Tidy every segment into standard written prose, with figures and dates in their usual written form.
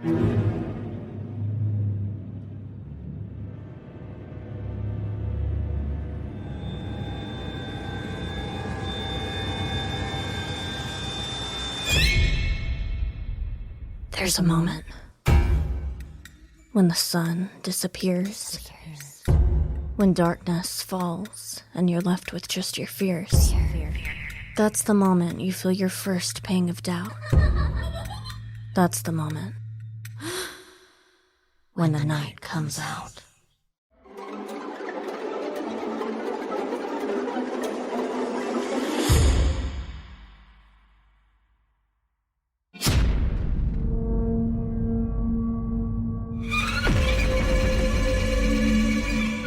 There's a moment when the sun disappears, when darkness falls and you're left with just your fears. That's the moment you feel your first pang of doubt. That's the moment when the night comes out.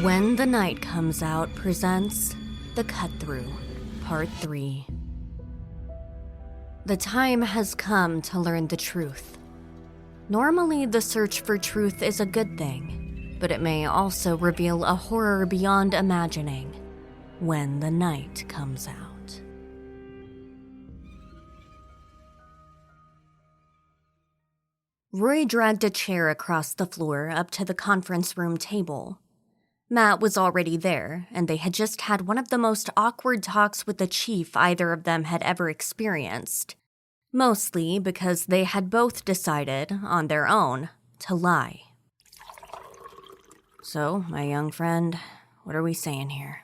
When the Night Comes Out presents The Cut-Through, Part 3. The time has come to learn the truth. Normally, the search for truth is a good thing, but it may also reveal a horror beyond imagining when the night comes out. Roy dragged a chair across the floor up to the conference room table. Matt was already there, and they had just had one of the most awkward talks with the chief either of them had ever experienced. Mostly because they had both decided, on their own, to lie. "So, my young friend, what are we saying here?"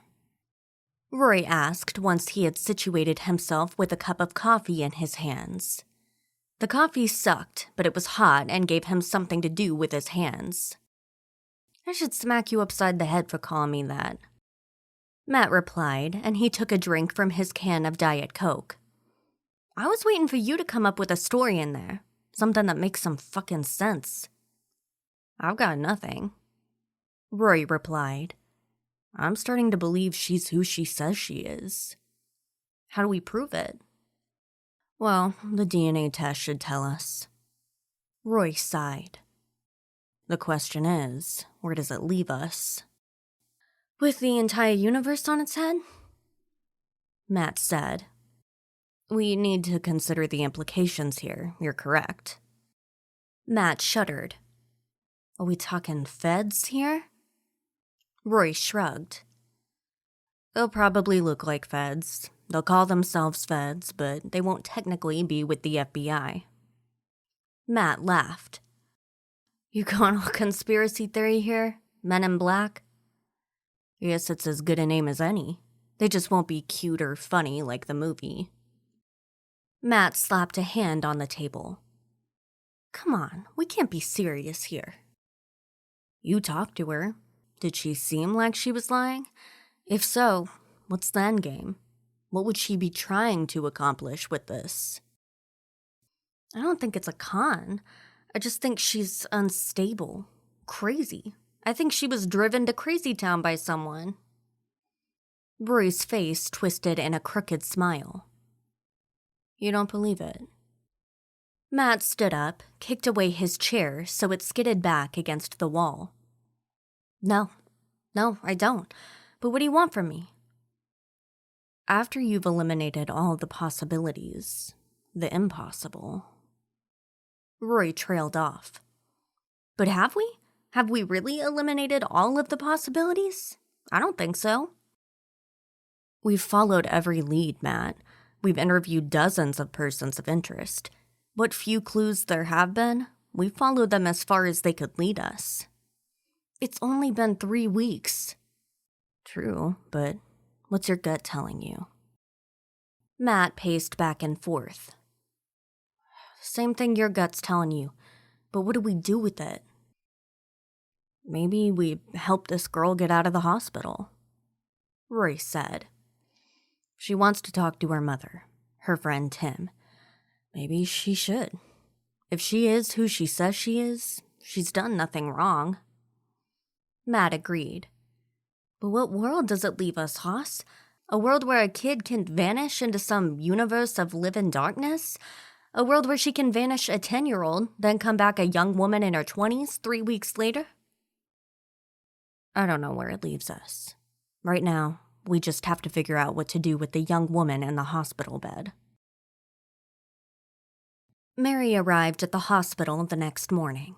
Roy asked once he had situated himself with a cup of coffee in his hands. The coffee sucked, but it was hot and gave him something to do with his hands. "I should smack you upside the head for calling me that," Matt replied, and he took a drink from his can of Diet Coke. "I was waiting for you to come up with a story in there, something that makes some fucking sense." "I've got nothing," Roy replied. "I'm starting to believe she's who she says she is." "How do we prove it?" "Well, the DNA test should tell us." Roy sighed. "The question is, where does it leave us?" "With the entire universe on its head?" Matt said. "We need to consider the implications here, you're correct." Matt shuddered. "Are we talking feds here?" Roy shrugged. "They'll probably look like feds. They'll call themselves feds, but they won't technically be with the FBI." Matt laughed. "You going all conspiracy theory here? Men in Black?" "Yes, it's as good a name as any. They just won't be cute or funny like the movie." Matt slapped a hand on the table. "Come on, we can't be serious here." "You talked to her. Did she seem like she was lying? If so, what's the end game? What would she be trying to accomplish with this?" "I don't think it's a con. I just think she's unstable. Crazy. I think she was driven to Crazy Town by someone." Roy's face twisted in a crooked smile. "You don't believe it?" Matt stood up, kicked away his chair so it skidded back against the wall. No, I don't. But what do you want from me?" "After you've eliminated all the possibilities, the impossible." Roy trailed off. "But have we? Have we really eliminated all of the possibilities? I don't think so." "We've followed every lead, Matt. We've interviewed dozens of persons of interest. What few clues there have been, we've followed them as far as they could lead us." "It's only been 3 weeks." "True, but what's your gut telling you?" Matt paced back and forth. "Same thing your gut's telling you, but what do we do with it?" "Maybe we help this girl get out of the hospital," Roy said. "She wants to talk to her mother, her friend Tim. Maybe she should. If she is who she says she is, she's done nothing wrong." Matt agreed. "But what world does it leave us, Hoss? A world where a kid can vanish into some universe of live-in darkness? A world where she can vanish a 10-year-old, then come back a young woman in her 20s 3 weeks later?" "I don't know where it leaves us. Right now, we just have to figure out what to do with the young woman in the hospital bed." Mary arrived at the hospital the next morning.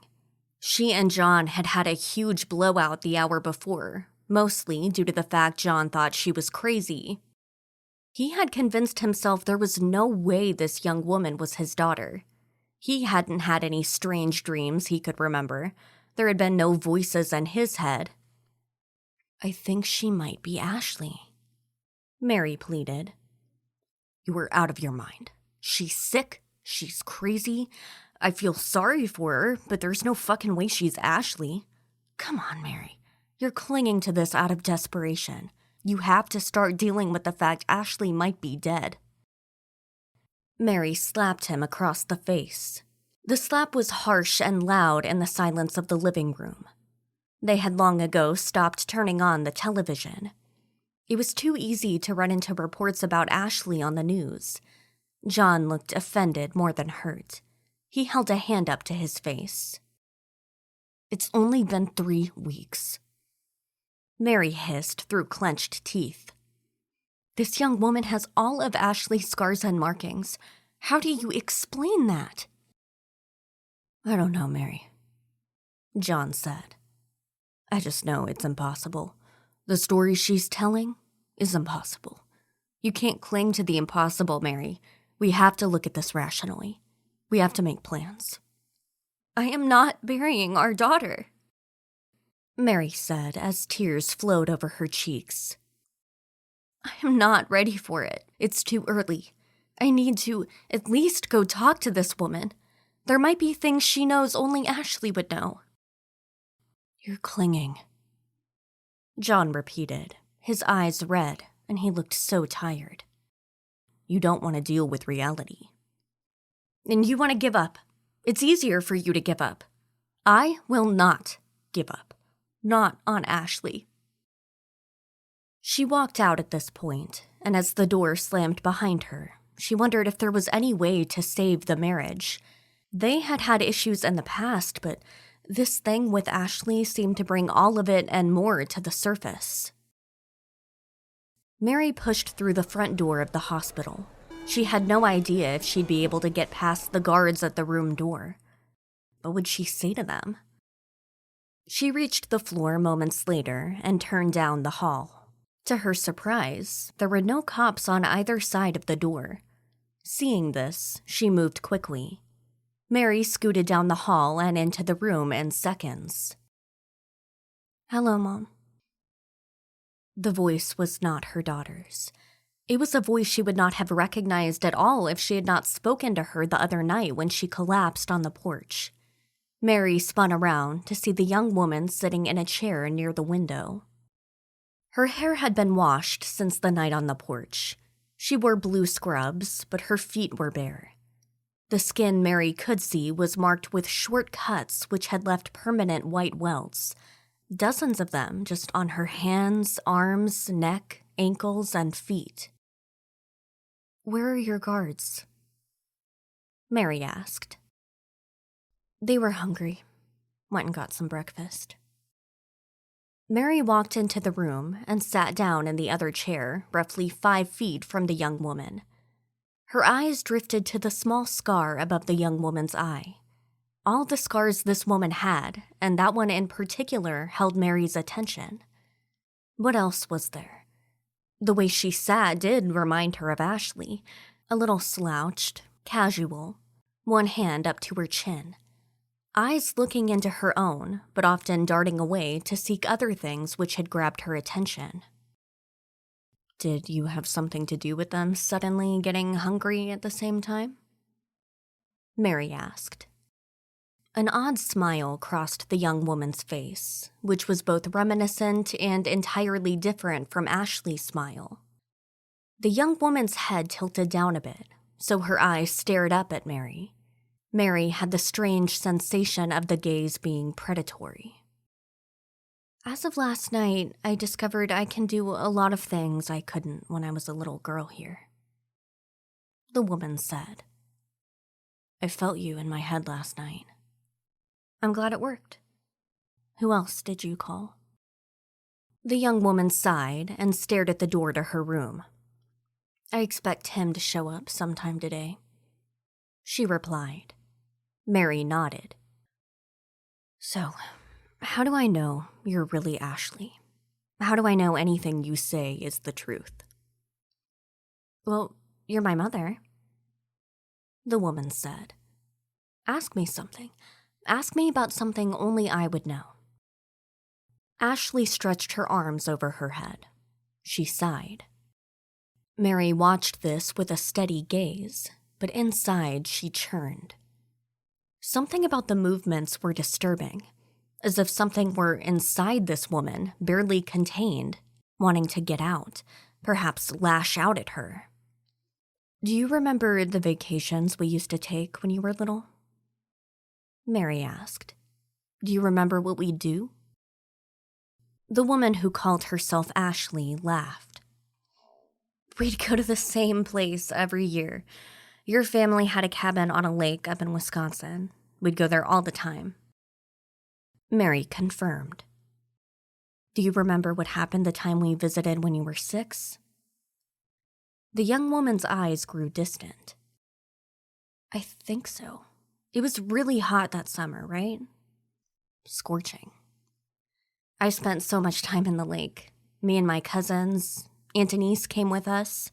She and John had had a huge blowout the hour before, mostly due to the fact John thought she was crazy. He had convinced himself there was no way this young woman was his daughter. He hadn't had any strange dreams he could remember. There had been no voices in his head. "I think she might be Ashley," Mary pleaded. "You were out of your mind. She's sick. She's crazy. I feel sorry for her, but there's no fucking way she's Ashley. Come on, Mary. You're clinging to this out of desperation. You have to start dealing with the fact Ashley might be dead." Mary slapped him across the face. The slap was harsh and loud in the silence of the living room. They had long ago stopped turning on the television. It was too easy to run into reports about Ashley on the news. John looked offended more than hurt. He held a hand up to his face. "It's only been 3 weeks." Mary hissed through clenched teeth. "This young woman has all of Ashley's scars and markings. How do you explain that?" "I don't know, Mary," John said. "I just know it's impossible. The story she's telling is impossible. You can't cling to the impossible, Mary. We have to look at this rationally. We have to make plans." "I am not burying our daughter," Mary said as tears flowed over her cheeks. "I am not ready for it. It's too early. I need to at least go talk to this woman. There might be things she knows only Ashley would know." "You're clinging," John repeated, his eyes red, and he looked so tired. "You don't want to deal with reality." "And you want to give up. It's easier for you to give up. I will not give up. Not on Ashley." She walked out at this point, and as the door slammed behind her, she wondered if there was any way to save the marriage. They had had issues in the past, but this thing with Ashley seemed to bring all of it and more to the surface. Mary pushed through the front door of the hospital. She had no idea if she'd be able to get past the guards at the room door. What would she say to them? She reached the floor moments later and turned down the hall. To her surprise, there were no cops on either side of the door. Seeing this, she moved quickly. Mary scooted down the hall and into the room in seconds. "Hello, Mom." The voice was not her daughter's. It was a voice she would not have recognized at all if she had not spoken to her the other night when she collapsed on the porch. Mary spun around to see the young woman sitting in a chair near the window. Her hair had been washed since the night on the porch. She wore blue scrubs, but her feet were bare. The skin Mary could see was marked with short cuts which had left permanent white welts, dozens of them just on her hands, arms, neck, ankles, and feet. "Where are your guards?" Mary asked. "They were hungry. Went and got some breakfast." Mary walked into the room and sat down in the other chair, roughly 5 feet from the young woman. Her eyes drifted to the small scar above the young woman's eye. All the scars this woman had, and that one in particular, held Mary's attention. What else was there? The way she sat did remind her of Ashley, a little slouched, casual, one hand up to her chin. Eyes looking into her own, but often darting away to seek other things which had grabbed her attention. "Did you have something to do with them suddenly getting hungry at the same time?" Mary asked. An odd smile crossed the young woman's face, which was both reminiscent and entirely different from Ashley's smile. The young woman's head tilted down a bit, so her eyes stared up at Mary. Mary had the strange sensation of the gaze being predatory. "As of last night, I discovered I can do a lot of things I couldn't when I was a little girl here," the woman said. "I felt you in my head last night. I'm glad it worked. Who else did you call?" The young woman sighed and stared at the door to her room. "I expect him to show up sometime today." she replied. Mary nodded. So, how do I know you're really Ashley? How do I know anything you say is the truth? Well, you're my mother, the woman said. Ask me something. Ask me about something only I would know. Ashley stretched her arms over her head. She sighed. Mary watched this with a steady gaze, but inside she churned. Something about the movements were disturbing, as if something were inside this woman, barely contained, wanting to get out, perhaps lash out at her. Do you remember the vacations we used to take when you were little? Mary asked. Do you remember what we'd do? The woman who called herself Ashley laughed. We'd go to the same place every year. Your family had a cabin on a lake up in Wisconsin. We'd go there all the time. Mary confirmed. Do you remember what happened the time we visited when you were 6? The young woman's eyes grew distant. I think so. It was really hot that summer, right? Scorching. I spent so much time in the lake. Me and my cousins. Aunt Denise came with us.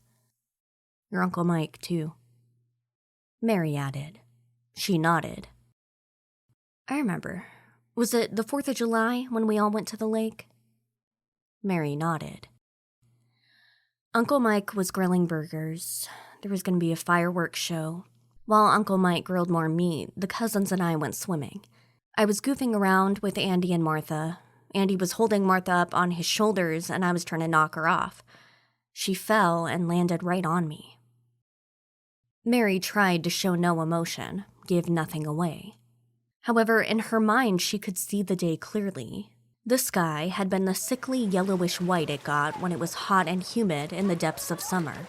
Your Uncle Mike, too. Mary added. She nodded. I remember. Was it the 4th of July when we all went to the lake? Mary nodded. Uncle Mike was grilling burgers. There was going to be a fireworks show. While Uncle Mike grilled more meat, the cousins and I went swimming. I was goofing around with Andy and Martha. Andy was holding Martha up on his shoulders, and I was trying to knock her off. She fell and landed right on me. Mary tried to show no emotion, give nothing away. However, in her mind, she could see the day clearly. The sky had been the sickly yellowish white it got when it was hot and humid in the depths of summer.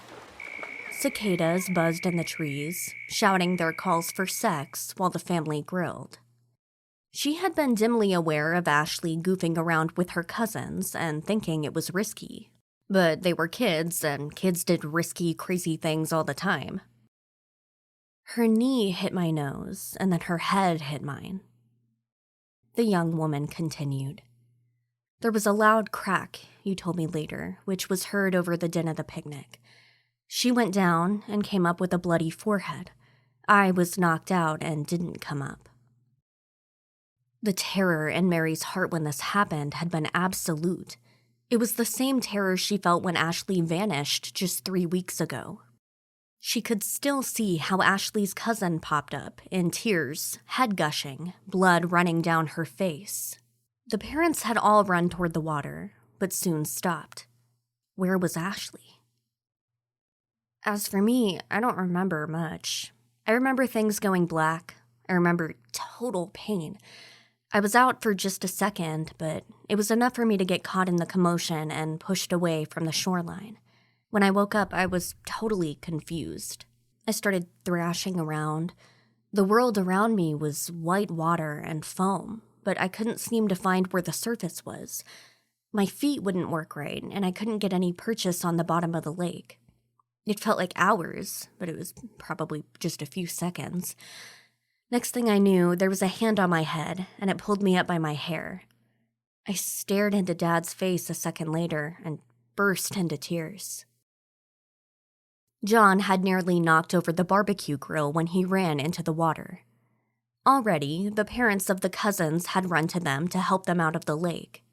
Cicadas buzzed in the trees, shouting their calls for sex while the family grilled. She had been dimly aware of Ashley goofing around with her cousins and thinking it was risky. But they were kids, and kids did risky, crazy things all the time. Her knee hit my nose, and then her head hit mine. The young woman continued. There was a loud crack, you told me later, which was heard over the din of the picnic. She went down and came up with a bloody forehead. I was knocked out and didn't come up. The terror in Mary's heart when this happened had been absolute. It was the same terror she felt when Ashley vanished just 3 weeks ago. She could still see how Ashley's cousin popped up, in tears, head gushing, blood running down her face. The parents had all run toward the water, but soon stopped. Where was Ashley? As for me, I don't remember much. I remember things going black. I remember total pain. I was out for just a second, but it was enough for me to get caught in the commotion and pushed away from the shoreline. When I woke up, I was totally confused. I started thrashing around. The world around me was white water and foam, but I couldn't seem to find where the surface was. My feet wouldn't work right, and I couldn't get any purchase on the bottom of the lake. It felt like hours, but it was probably just a few seconds. Next thing I knew, there was a hand on my head, and it pulled me up by my hair. I stared into Dad's face a second later and burst into tears. John had nearly knocked over the barbecue grill when he ran into the water. Already, the parents of the cousins had run to them to help them out of the lake.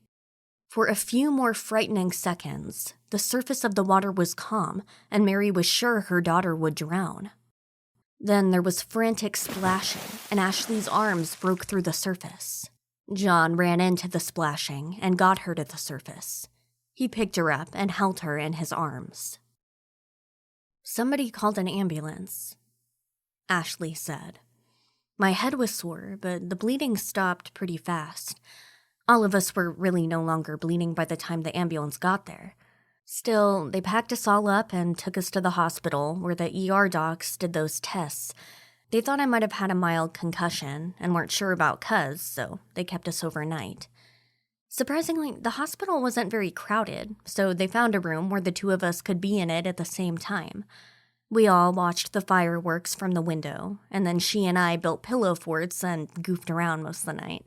For a few more frightening seconds, the surface of the water was calm, and Mary was sure her daughter would drown. Then there was frantic splashing, and Ashley's arms broke through the surface. John ran into the splashing and got her to the surface. He picked her up and held her in his arms. Somebody called an ambulance, Ashley said. My head was sore, but the bleeding stopped pretty fast. All of us were really no longer bleeding by the time the ambulance got there. Still, they packed us all up and took us to the hospital where the ER docs did those tests. They thought I might have had a mild concussion and weren't sure about Cuz, so they kept us overnight. Surprisingly, the hospital wasn't very crowded, so they found a room where the two of us could be in it at the same time. We all watched the fireworks from the window, and then she and I built pillow forts and goofed around most of the night.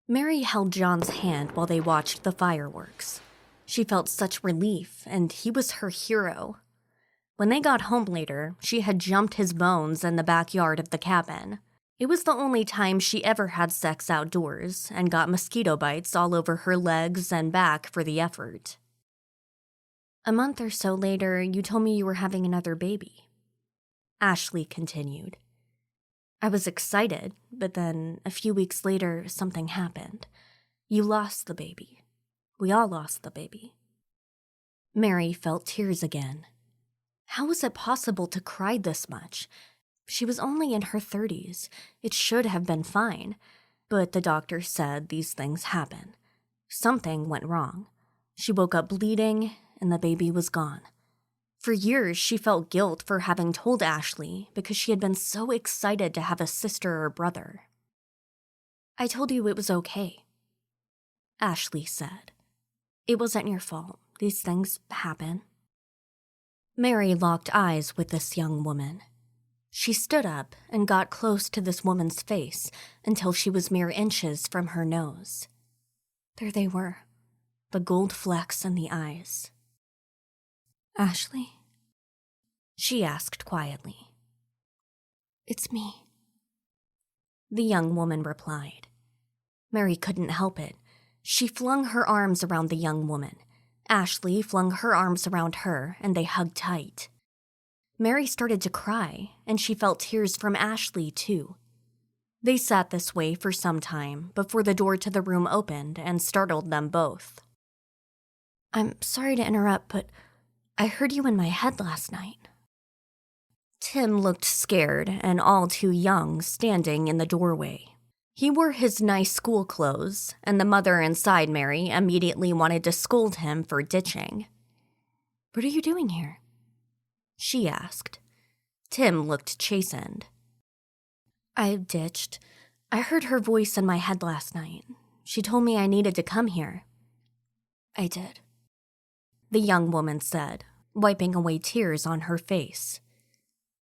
Mary held John's hand while they watched the fireworks. She felt such relief, and he was her hero. When they got home later, she had jumped his bones in the backyard of the cabin. It was the only time she ever had sex outdoors and got mosquito bites all over her legs and back for the effort. A month or so later, you told me you were having another baby. Ashley continued. I was excited, but then a few weeks later, something happened. You lost the baby. We all lost the baby. Mary felt tears again. How was it possible to cry this much? She was only in her 30s. It should have been fine. But the doctor said these things happen. Something went wrong. She woke up bleeding, and the baby was gone. For years, she felt guilt for having told Ashley because she had been so excited to have a sister or brother. I told you it was okay, Ashley said. It wasn't your fault. These things happen. Mary locked eyes with this young woman. She stood up and got close to this woman's face until she was mere inches from her nose. There they were, the gold flecks in the eyes. Ashley? She asked quietly. It's me. The young woman replied. Mary couldn't help it. She flung her arms around the young woman. Ashley flung her arms around her, and they hugged tight. Mary started to cry, and she felt tears from Ashley, too. They sat this way for some time before the door to the room opened and startled them both. I'm sorry to interrupt, but I heard you in my head last night. Tim looked scared and all too young, standing in the doorway. He wore his nice school clothes, and the mother inside Mary immediately wanted to scold him for ditching. What are you doing here? She asked. Tim looked chastened. I ditched. I heard her voice in my head last night. She told me I needed to come here. I did, the young woman said, wiping away tears on her face.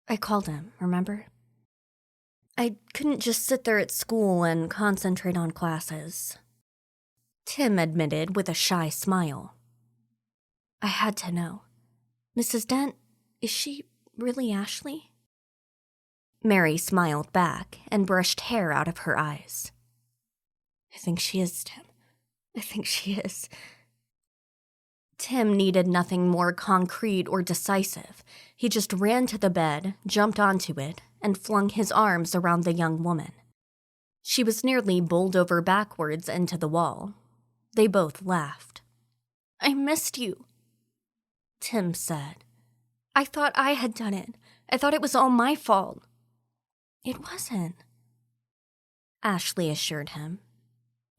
I called him, remember? I couldn't just sit there at school and concentrate on classes. Tim admitted with a shy smile. I had to know. Mrs. Dent, is she really Ashley? Mary smiled back and brushed hair out of her eyes. I think she is, Tim. I think she is. Tim needed nothing more concrete or decisive. He just ran to the bed, jumped onto it, and flung his arms around the young woman. She was nearly bowled over backwards into the wall. They both laughed. I missed you, Tim said. I thought I had done it. I thought it was all my fault. It wasn't, Ashley assured him.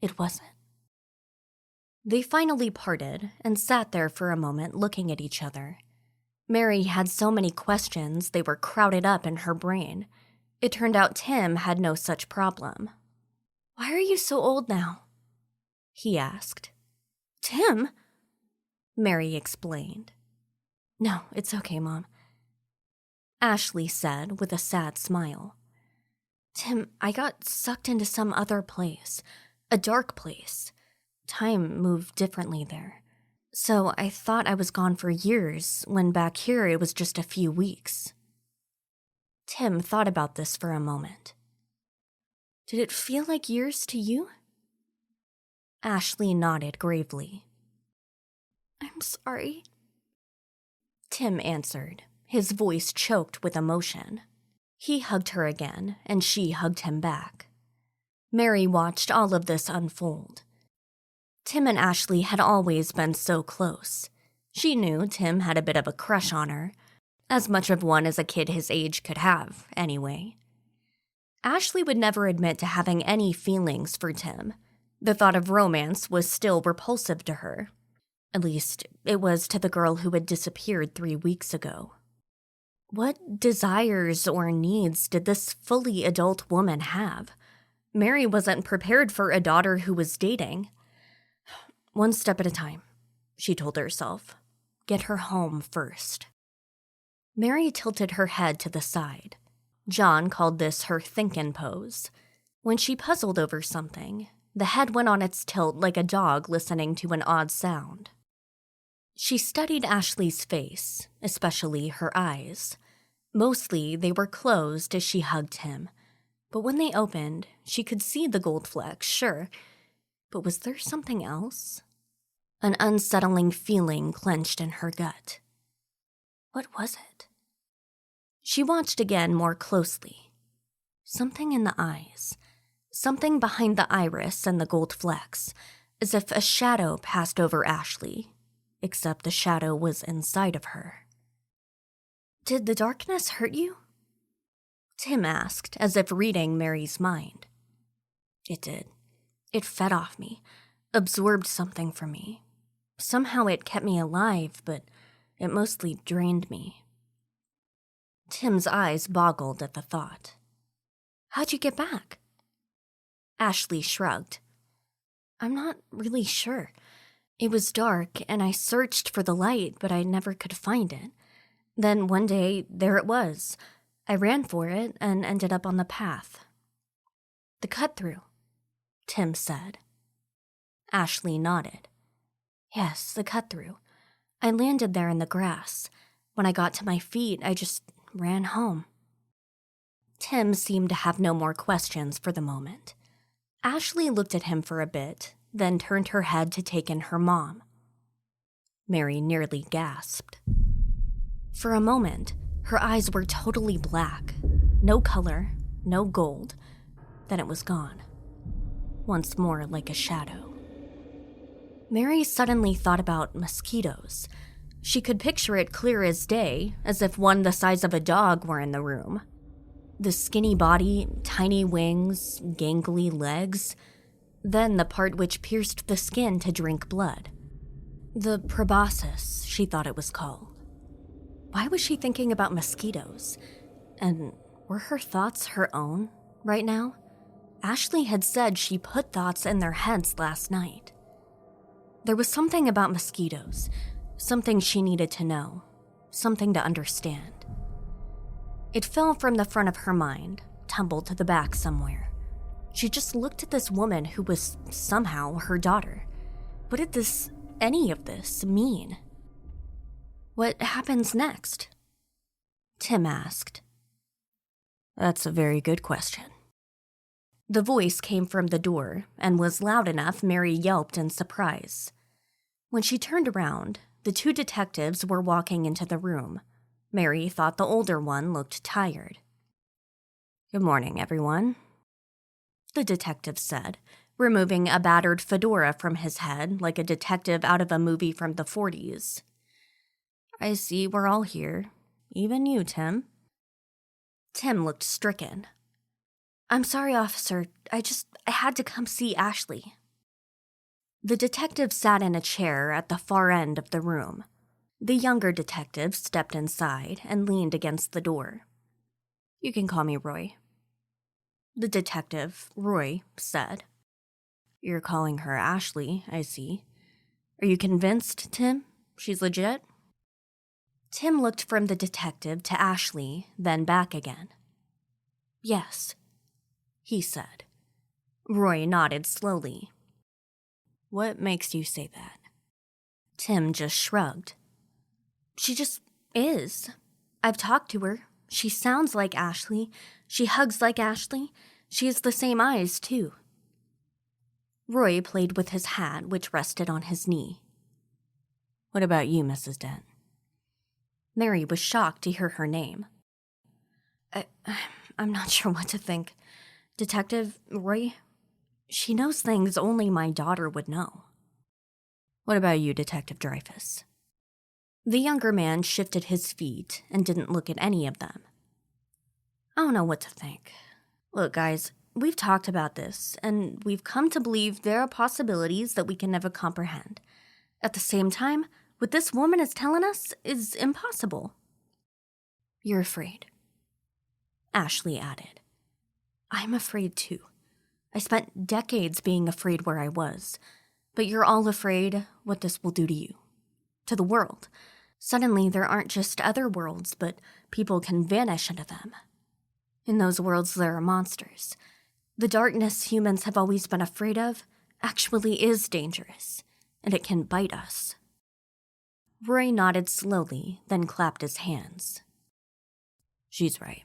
It wasn't. They finally parted and sat there for a moment looking at each other. Mary had so many questions they were crowded up in her brain. It turned out Tim had no such problem. Why are you so old now? He asked. Tim? Mary explained. No, it's okay, Mom, Ashley said with a sad smile. Tim, I got sucked into some other place, a dark place. Time moved differently there. So I thought I was gone for years, when back here it was just a few weeks. Tim thought about this for a moment. Did it feel like years to you? Ashley nodded gravely. I'm sorry, Tim answered, his voice choked with emotion. He hugged her again, and she hugged him back. Mary watched all of this unfold. Tim and Ashley had always been so close. She knew Tim had a bit of a crush on her, as much of one as a kid his age could have, anyway. Ashley would never admit to having any feelings for Tim. The thought of romance was still repulsive to her. At least, it was to the girl who had disappeared 3 weeks ago. What desires or needs did this fully adult woman have? Mary wasn't prepared for a daughter who was dating. One step at a time, she told herself. Get her home first. Mary tilted her head to the side. John called this her thinkin' pose. When she puzzled over something, the head went on its tilt like a dog listening to an odd sound. She studied Ashley's face, especially her eyes. Mostly, they were closed as she hugged him. But when they opened, she could see the gold flecks, sure. But was there something else? An unsettling feeling clenched in her gut. What was it? She watched again more closely. Something in the eyes. Something behind the iris and the gold flecks, as if a shadow passed over Ashley, except the shadow was inside of her. Did the darkness hurt you? Tim asked, as if reading Mary's mind. It did. It fed off me, absorbed something from me. Somehow it kept me alive, but it mostly drained me. Tim's eyes boggled at the thought. How'd you get back? Ashley shrugged. I'm not really sure. It was dark, and I searched for the light, but I never could find it. Then one day, there it was. I ran for it and ended up on the path. The cut-through, Tim said. Ashley nodded. Yes, the cut-through. I landed there in the grass. When I got to my feet, I just ran home. Tim seemed to have no more questions for the moment. Ashley looked at him for a bit, then turned her head to take in her mom. Mary nearly gasped. For a moment, her eyes were totally black. No color, no gold. Then it was gone. Once more like a shadow. Mary suddenly thought about mosquitoes. She could picture it clear as day, as if one the size of a dog were in the room. The skinny body, tiny wings, gangly legs. Then the part which pierced the skin to drink blood. The proboscis, she thought it was called. Why was she thinking about mosquitoes? And were her thoughts her own right now? Ashley had said she put thoughts in their heads last night. There was something about mosquitoes, something she needed to know, something to understand. It fell from the front of her mind, tumbled to the back somewhere. She just looked at this woman who was somehow her daughter. What did any of this mean? What happens next? Tim asked. That's a very good question. The voice came from the door and was loud enough Mary yelped in surprise. When she turned around, the two detectives were walking into the room. Mary thought the older one looked tired. Good morning, everyone, the detective said, removing a battered fedora from his head like a detective out of a movie from the 40s. I see we're all here, even you, Tim. Tim looked stricken. I'm sorry, officer. I had to come see Ashley. The detective sat in a chair at the far end of the room. The younger detective stepped inside and leaned against the door. You can call me Roy. The detective, Roy, said. You're calling her Ashley, I see. Are you convinced, Tim? She's legit? Tim looked from the detective to Ashley, then back again. Yes, he said. Roy nodded slowly. What makes you say that? Tim just shrugged. She just is. I've talked to her. She sounds like Ashley. She hugs like Ashley. She has the same eyes, too. Roy played with his hat, which rested on his knee. What about you, Mrs. Dent? Mary was shocked to hear her name. I'm not sure what to think. Detective Roy, she knows things only my daughter would know. What about you, Detective Dreyfus? The younger man shifted his feet and didn't look at any of them. I don't know what to think. Look, guys, we've talked about this, and we've come to believe there are possibilities that we can never comprehend. At the same time, what this woman is telling us is impossible. You're afraid, Ashley added. I'm afraid too. I spent decades being afraid where I was, but you're all afraid what this will do to you, to the world. Suddenly, there aren't just other worlds, but people can vanish into them. In those worlds, there are monsters. The darkness humans have always been afraid of actually is dangerous, and it can bite us. Roy nodded slowly, then clapped his hands. She's right.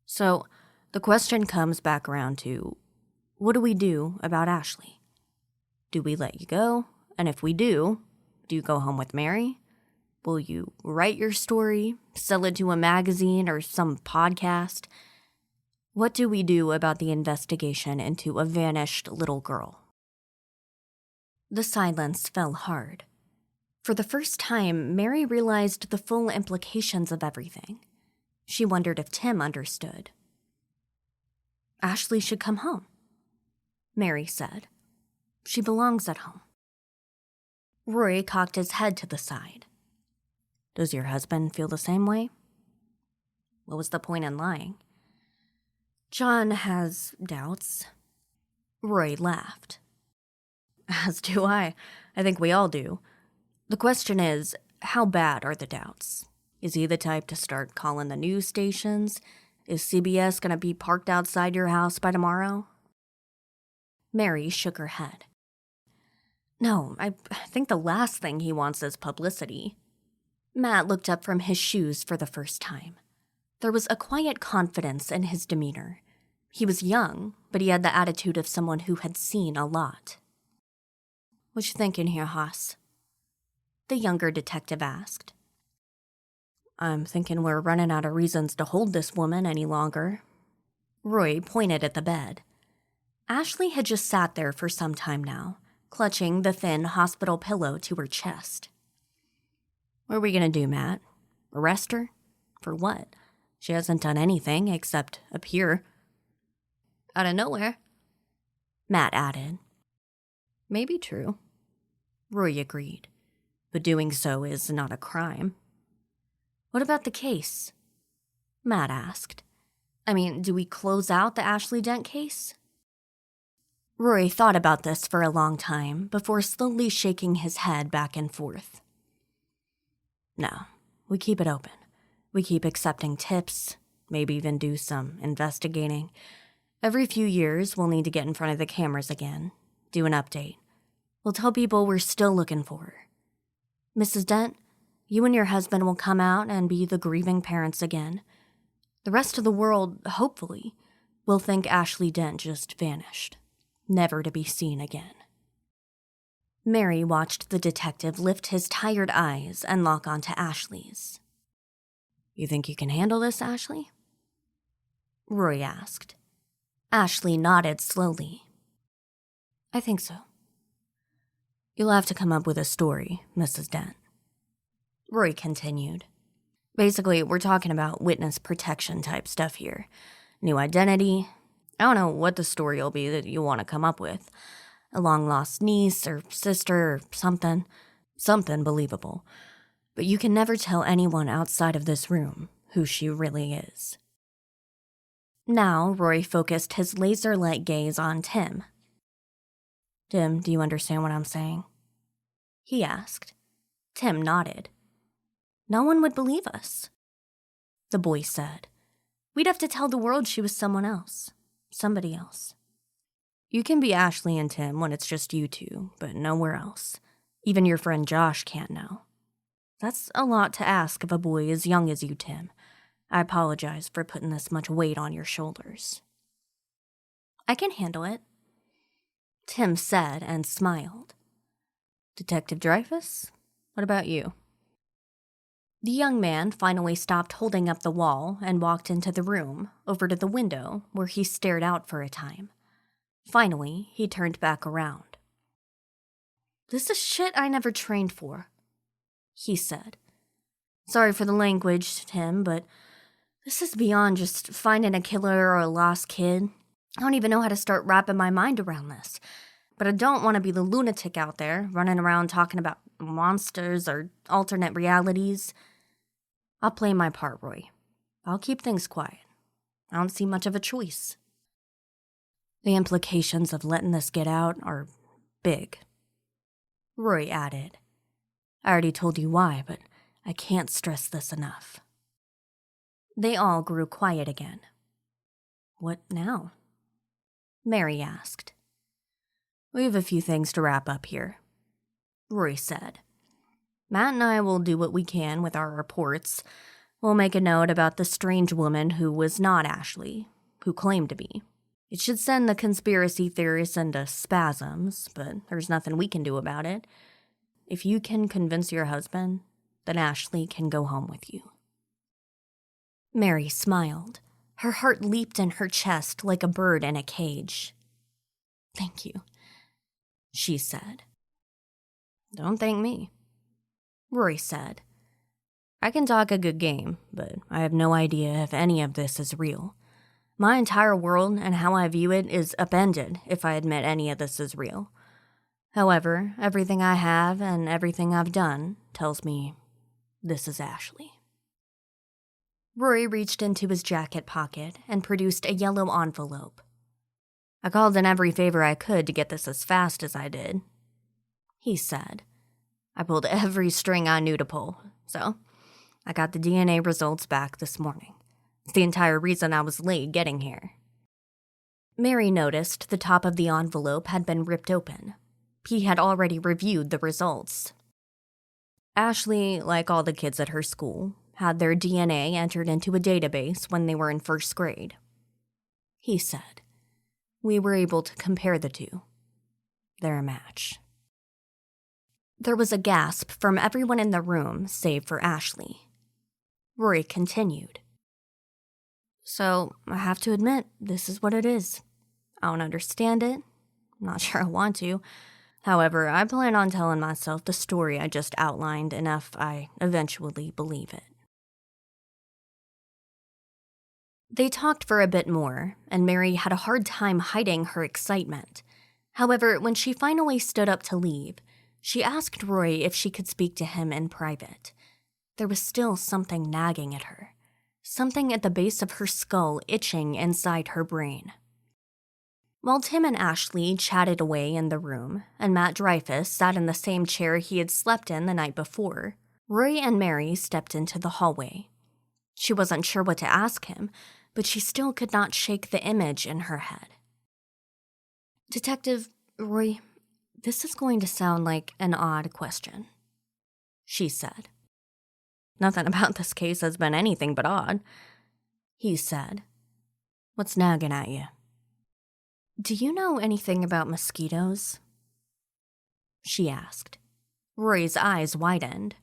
So, the question comes back around to, what do we do about Ashley? Do we let you go? And if we do you go home with Mary? Will you write your story, sell it to a magazine or some podcast? What do we do about the investigation into a vanished little girl? The silence fell hard. For the first time, Mary realized the full implications of everything. She wondered if Tim understood. Ashley should come home, Mary said. She belongs at home. Roy cocked his head to the side. Does your husband feel the same way? What was the point in lying? John has doubts. Roy laughed. As do I. I think we all do. The question is, how bad are the doubts? Is he the type to start calling the news stations? Is CBS going to be parked outside your house by tomorrow? Mary shook her head. No, I think the last thing he wants is publicity. Matt looked up from his shoes for the first time. There was a quiet confidence in his demeanor. He was young, but he had the attitude of someone who had seen a lot. What you thinking here, Haas? The younger detective asked. I'm thinking we're running out of reasons to hold this woman any longer. Roy pointed at the bed. Ashley had just sat there for some time now, clutching the thin hospital pillow to her chest. What are we gonna do, Matt? Arrest her? For what? She hasn't done anything except appear. Out of nowhere, Matt added. Maybe true, Roy agreed, but doing so is not a crime. What about the case? Matt asked. I mean, do we close out the Ashley Dent case? Roy thought about this for a long time before slowly shaking his head back and forth. No, we keep it open. We keep accepting tips, maybe even do some investigating. Every few years, we'll need to get in front of the cameras again, do an update. We'll tell people we're still looking for her. Mrs. Dent, you and your husband will come out and be the grieving parents again. The rest of the world, hopefully, will think Ashley Dent just vanished, never to be seen again. Mary watched the detective lift his tired eyes and lock onto Ashley's. You think you can handle this, Ashley? Roy asked. Ashley nodded slowly. I think so. You'll have to come up with a story, Mrs. Dent. Roy continued. Basically, we're talking about witness protection type stuff here. New identity. I don't know what the story will be that you want to come up with. A long-lost niece or sister or something. Something believable. But you can never tell anyone outside of this room who she really is. Now, Roy focused his laser-like gaze on Tim. Tim, do you understand what I'm saying? He asked. Tim nodded. No one would believe us, the boy said. We'd have to tell the world she was someone else. Somebody else. You can be Ashley and Tim when it's just you two, but nowhere else. Even your friend Josh can't know. That's a lot to ask of a boy as young as you, Tim. I apologize for putting this much weight on your shoulders. I can handle it, Tim said and smiled. Detective Dreyfus, what about you? The young man finally stopped holding up the wall and walked into the room, over to the window, where he stared out for a time. Finally, he turned back around. This is shit I never trained for, he said. Sorry for the language, Tim, but this is beyond just finding a killer or a lost kid. I don't even know how to start wrapping my mind around this. But I don't want to be the lunatic out there, running around talking about monsters or alternate realities. I'll play my part, Roy. I'll keep things quiet. I don't see much of a choice. The implications of letting this get out are big, Roy added. I already told you why, but I can't stress this enough." They all grew quiet again. "What now?" Mary asked. "We have a few things to wrap up here," Roy said. "Matt and I will do what we can with our reports. We'll make a note about the strange woman who was not Ashley, who claimed to be. It should send the conspiracy theorists into spasms, but there's nothing we can do about it. If you can convince your husband, then Ashley can go home with you." Mary smiled. Her heart leaped in her chest like a bird in a cage. "Thank you," she said. "Don't thank me," Roy said. "I can talk a good game, but I have no idea if any of this is real. My entire world and how I view it is upended if I admit any of this is real. However, everything I have and everything I've done tells me this is Ashley." Roy reached into his jacket pocket and produced a yellow envelope. "I called in every favor I could to get this as fast as I did," he said. "I pulled every string I knew to pull, so I got the DNA results back this morning. It's the entire reason I was late getting here." Mary noticed the top of the envelope had been ripped open. He had already reviewed the results. Ashley, like all the kids at her school, had their DNA entered into a database when they were in first grade. He said, "We were able to compare the two. They're a match." There was a gasp from everyone in the room save for Ashley. Rory continued. "So, I have to admit, this is what it is. I don't understand it. I'm not sure I want to. However, I plan on telling myself the story I just outlined enough I eventually believe it." They talked for a bit more, and Mary had a hard time hiding her excitement. However, when she finally stood up to leave, she asked Roy if she could speak to him in private. There was still something nagging at her. Something at the base of her skull itching inside her brain. While Tim and Ashley chatted away in the room, and Matt Dreyfus sat in the same chair he had slept in the night before, Roy and Mary stepped into the hallway. She wasn't sure what to ask him, but she still could not shake the image in her head. "Detective Roy, this is going to sound like an odd question," she said. "Nothing about this case has been anything but odd," he said. "What's nagging at you?" "Do you know anything about mosquitoes?" she asked. Roy's eyes widened.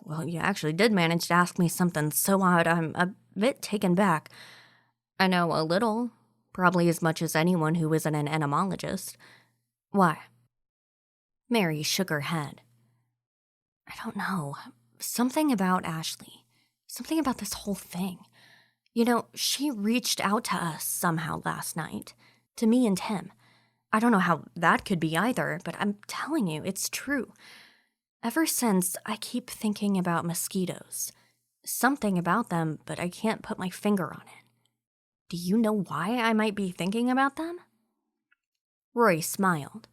"Well, you actually did manage to ask me something so odd I'm a bit taken back. I know a little, probably as much as anyone who isn't an entomologist. Why?" Mary shook her head. "I don't know. Something about Ashley. Something about this whole thing. You know, she reached out to us somehow last night. To me and Tim. I don't know how that could be either, but I'm telling you, it's true. Ever since, I keep thinking about mosquitoes. Something about them, but I can't put my finger on it. Do you know why I might be thinking about them?" Roy smiled.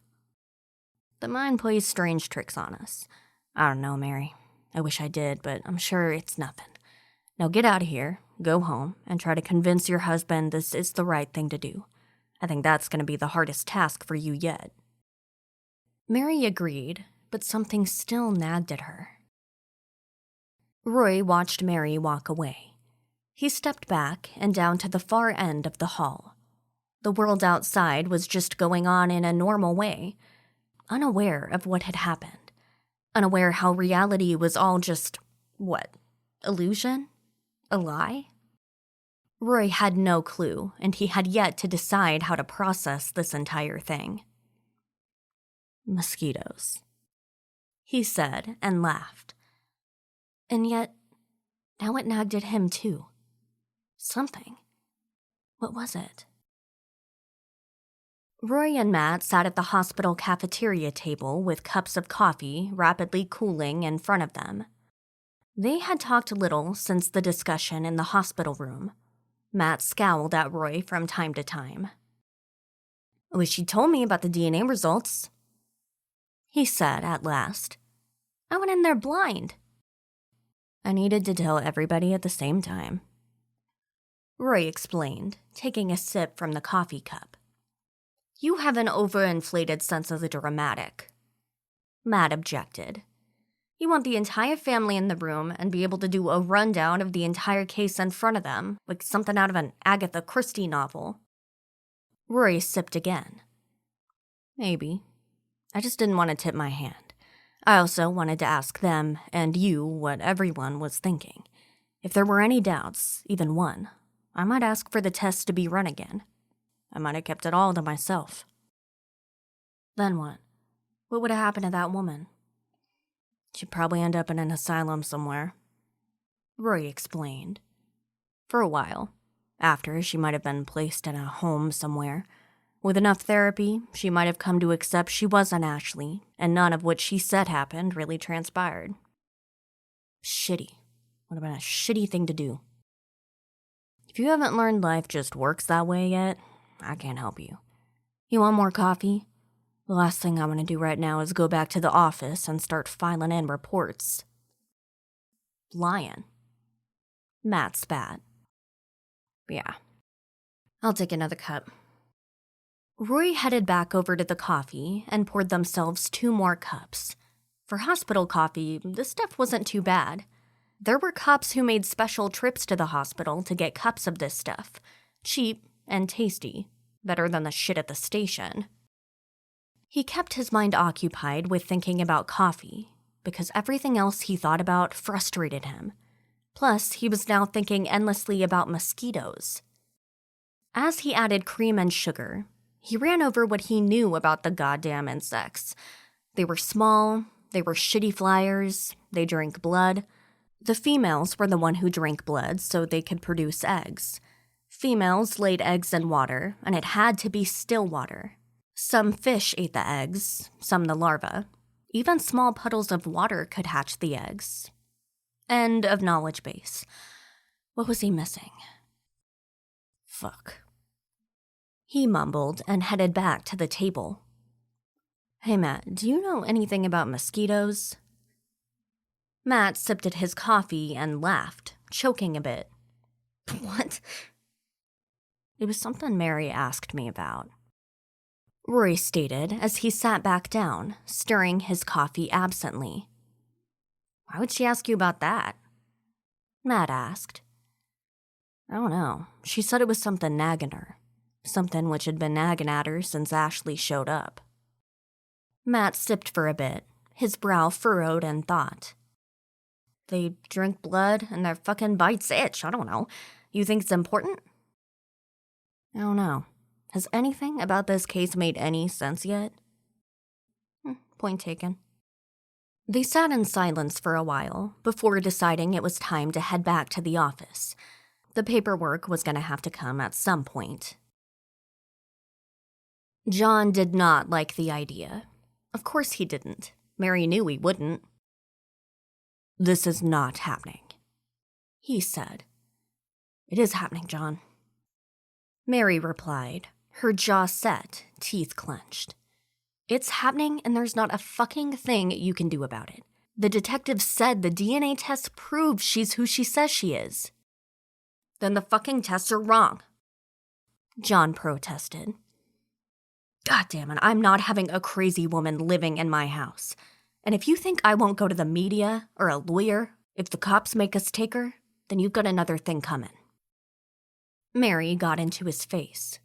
"The mind plays strange tricks on us. I don't know, Mary. I wish I did, but I'm sure it's nothing. Now get out of here, go home, and try to convince your husband this is the right thing to do. I think that's going to be the hardest task for you yet." Mary agreed, but something still nagged at her. Roy watched Mary walk away. He stepped back and down to the far end of the hall. The world outside was just going on in a normal way, unaware of what had happened, unaware how reality was all just, illusion? A lie? Roy had no clue, and he had yet to decide how to process this entire thing. "Mosquitoes," he said and laughed. And yet, now it nagged at him too. Something. What was it? Roy and Matt sat at the hospital cafeteria table with cups of coffee rapidly cooling in front of them. They had talked little since the discussion in the hospital room. Matt scowled at Roy from time to time. "I wish you'd told me about the DNA results," he said at last. "I went in there blind." I needed to tell everybody at the same time. Roy explained, taking a sip from the coffee cup. You have an overinflated sense of the dramatic. Matt objected. You want the entire family in the room and be able to do a rundown of the entire case in front of them, like something out of an Agatha Christie novel. Rory sipped again. Maybe. I just didn't want to tip my hand. I also wanted to ask them and you what everyone was thinking. If there were any doubts, even one, I might ask for the test to be run again. I might have kept it all to myself. Then what? What would have happened to that woman? She'd probably end up in an asylum somewhere. Roy explained. For a while. After, she might have been placed in a home somewhere. With enough therapy, she might have come to accept she wasn't Ashley, and none of what she said happened really transpired. Shitty. Would have been a shitty thing to do. If you haven't learned life just works that way yet, I can't help you. You want more coffee? The last thing I want to do right now is go back to the office and start filing in reports. Lion. Matt spat. Yeah. I'll take another cup. Roy headed back over to the coffee and poured themselves 2 more cups. For hospital coffee, this stuff wasn't too bad. There were cops who made special trips to the hospital to get cups of this stuff. Cheap and tasty. Better than the shit at the station. He kept his mind occupied with thinking about coffee, because everything else he thought about frustrated him. Plus, he was now thinking endlessly about mosquitoes. As he added cream and sugar, he ran over what he knew about the goddamn insects. They were small, they were shitty flyers, they drank blood. The females were the one who drank blood so they could produce eggs. Females laid eggs in water, and it had to be still water. Some fish ate the eggs, some the larvae. Even small puddles of water could hatch the eggs. End of knowledge base. What was he missing? Fuck. He mumbled and headed back to the table. Hey, Matt, do you know anything about mosquitoes? Matt sipped at his coffee and laughed, choking a bit. What? It was something Mary asked me about. Rory stated as he sat back down, stirring his coffee absently. Why would she ask you about that? Matt asked. I don't know. She said it was something nagging her. Something which had been nagging at her since Ashley showed up. Matt sipped for a bit, his brow furrowed in thought. They drink blood and their fucking bites itch. I don't know. You think it's important? I don't know. Has anything about this case made any sense yet? Point taken. They sat in silence for a while before deciding it was time to head back to the office. The paperwork was going to have to come at some point. John did not like the idea. Of course he didn't. Mary knew he wouldn't. This is not happening, he said. It is happening, John. Mary replied, her jaw set, teeth clenched. It's happening and there's not a fucking thing you can do about it. The detective said the DNA test proves she's who she says she is. Then the fucking tests are wrong, John protested. God damn it, I'm not having a crazy woman living in my house. And if you think I won't go to the media or a lawyer if the cops make us take her, then you've got another thing coming. Mary got into his face.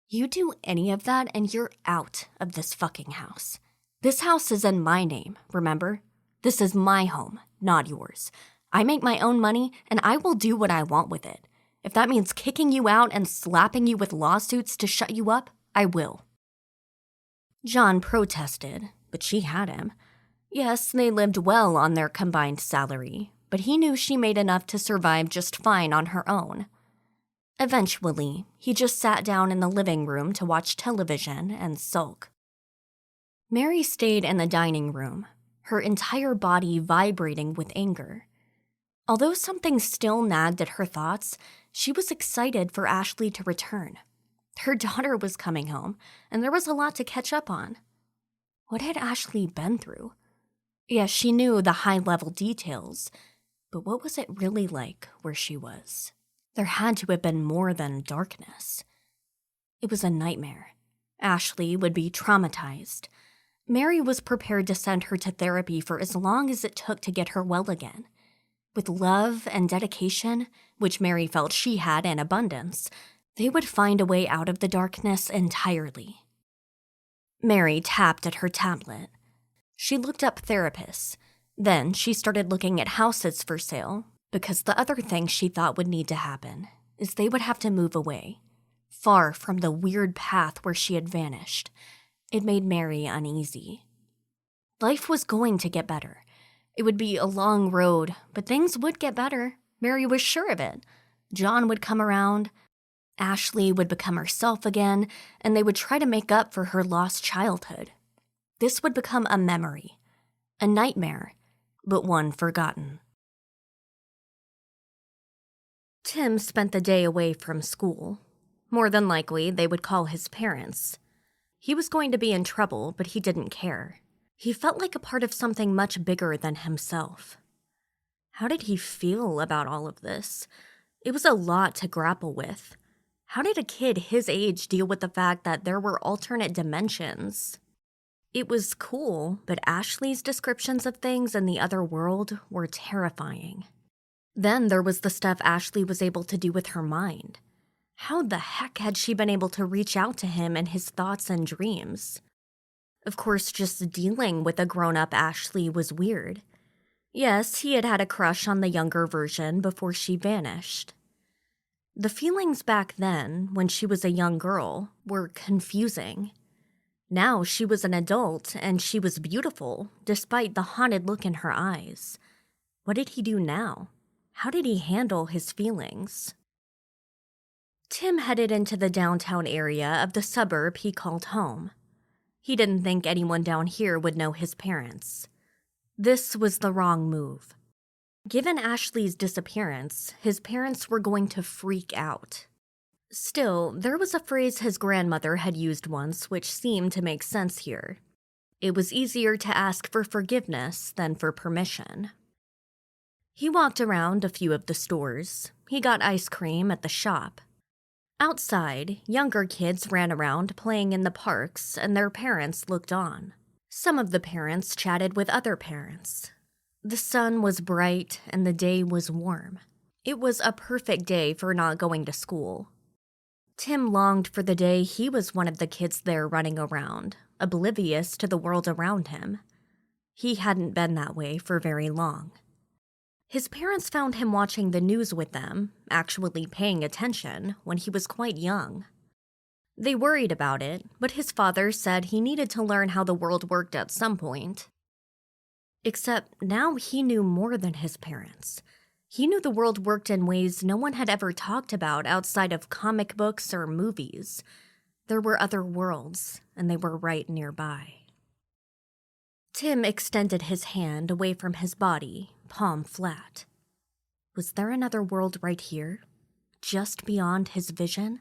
You do any of that and you're out of this fucking house. This house is in my name, remember? This is my home, not yours. I make my own money and I will do what I want with it. If that means kicking you out and slapping you with lawsuits to shut you up, I will. John protested, but she had him. Yes, they lived well on their combined salary, but he knew she made enough to survive just fine on her own. Eventually, he just sat down in the living room to watch television and sulk. Mary stayed in the dining room, her entire body vibrating with anger. Although something still nagged at her thoughts, she was excited for Ashley to return. Her daughter was coming home, and there was a lot to catch up on. What had Ashley been through? Yes, she knew the high-level details, But what was it really like where she was? There had to have been more than darkness. It was a nightmare. Ashley would be traumatized. Mary was prepared to send her to therapy for as long as it took to get her well again. With love and dedication, which Mary felt she had in abundance, they would find a way out of the darkness entirely. Mary tapped at her tablet. She looked up therapists. Then she started looking at houses for sale, because the other thing she thought would need to happen is they would have to move away, far from the weird path where she had vanished. It made Mary uneasy. Life was going to get better. It would be a long road, but things would get better. Mary was sure of it. John would come around. Ashley would become herself again, and they would try to make up for her lost childhood. This would become a memory, a nightmare, but one forgotten. Tim spent the day away from school. More than likely, they would call his parents. He was going to be in trouble, but he didn't care. He felt like a part of something much bigger than himself. How did he feel about all of this? It was a lot to grapple with. How did a kid his age deal with the fact that there were alternate dimensions? It was cool, but Ashley's descriptions of things in the other world were terrifying. Then there was the stuff Ashley was able to do with her mind. How the heck had she been able to reach out to him in his thoughts and dreams? Of course, just dealing with a grown-up Ashley was weird. Yes, he had had a crush on the younger version before she vanished. The feelings back then, when she was a young girl, were confusing. Now she was an adult, and she was beautiful, despite the haunted look in her eyes. What did he do now? How did he handle his feelings? Tim headed into the downtown area of the suburb he called home. He didn't think anyone down here would know his parents. This was the wrong move. Given Ashley's disappearance, his parents were going to freak out. Still, there was a phrase his grandmother had used once which seemed to make sense here. It was easier to ask for forgiveness than for permission. He walked around a few of the stores. He got ice cream at the shop. Outside, younger kids ran around playing in the parks, and their parents looked on. Some of the parents chatted with other parents. The sun was bright, and the day was warm. It was a perfect day for not going to school. Tim longed for the day he was one of the kids there running around, oblivious to the world around him. He hadn't been that way for very long. His parents found him watching the news with them, actually paying attention, when he was quite young. They worried about it, but his father said he needed to learn how the world worked at some point. Except now he knew more than his parents. He knew the world worked in ways no one had ever talked about outside of comic books or movies. There were other worlds, and they were right nearby. Tim extended his hand away from his body, palm flat. Was there another world right here, just beyond his vision?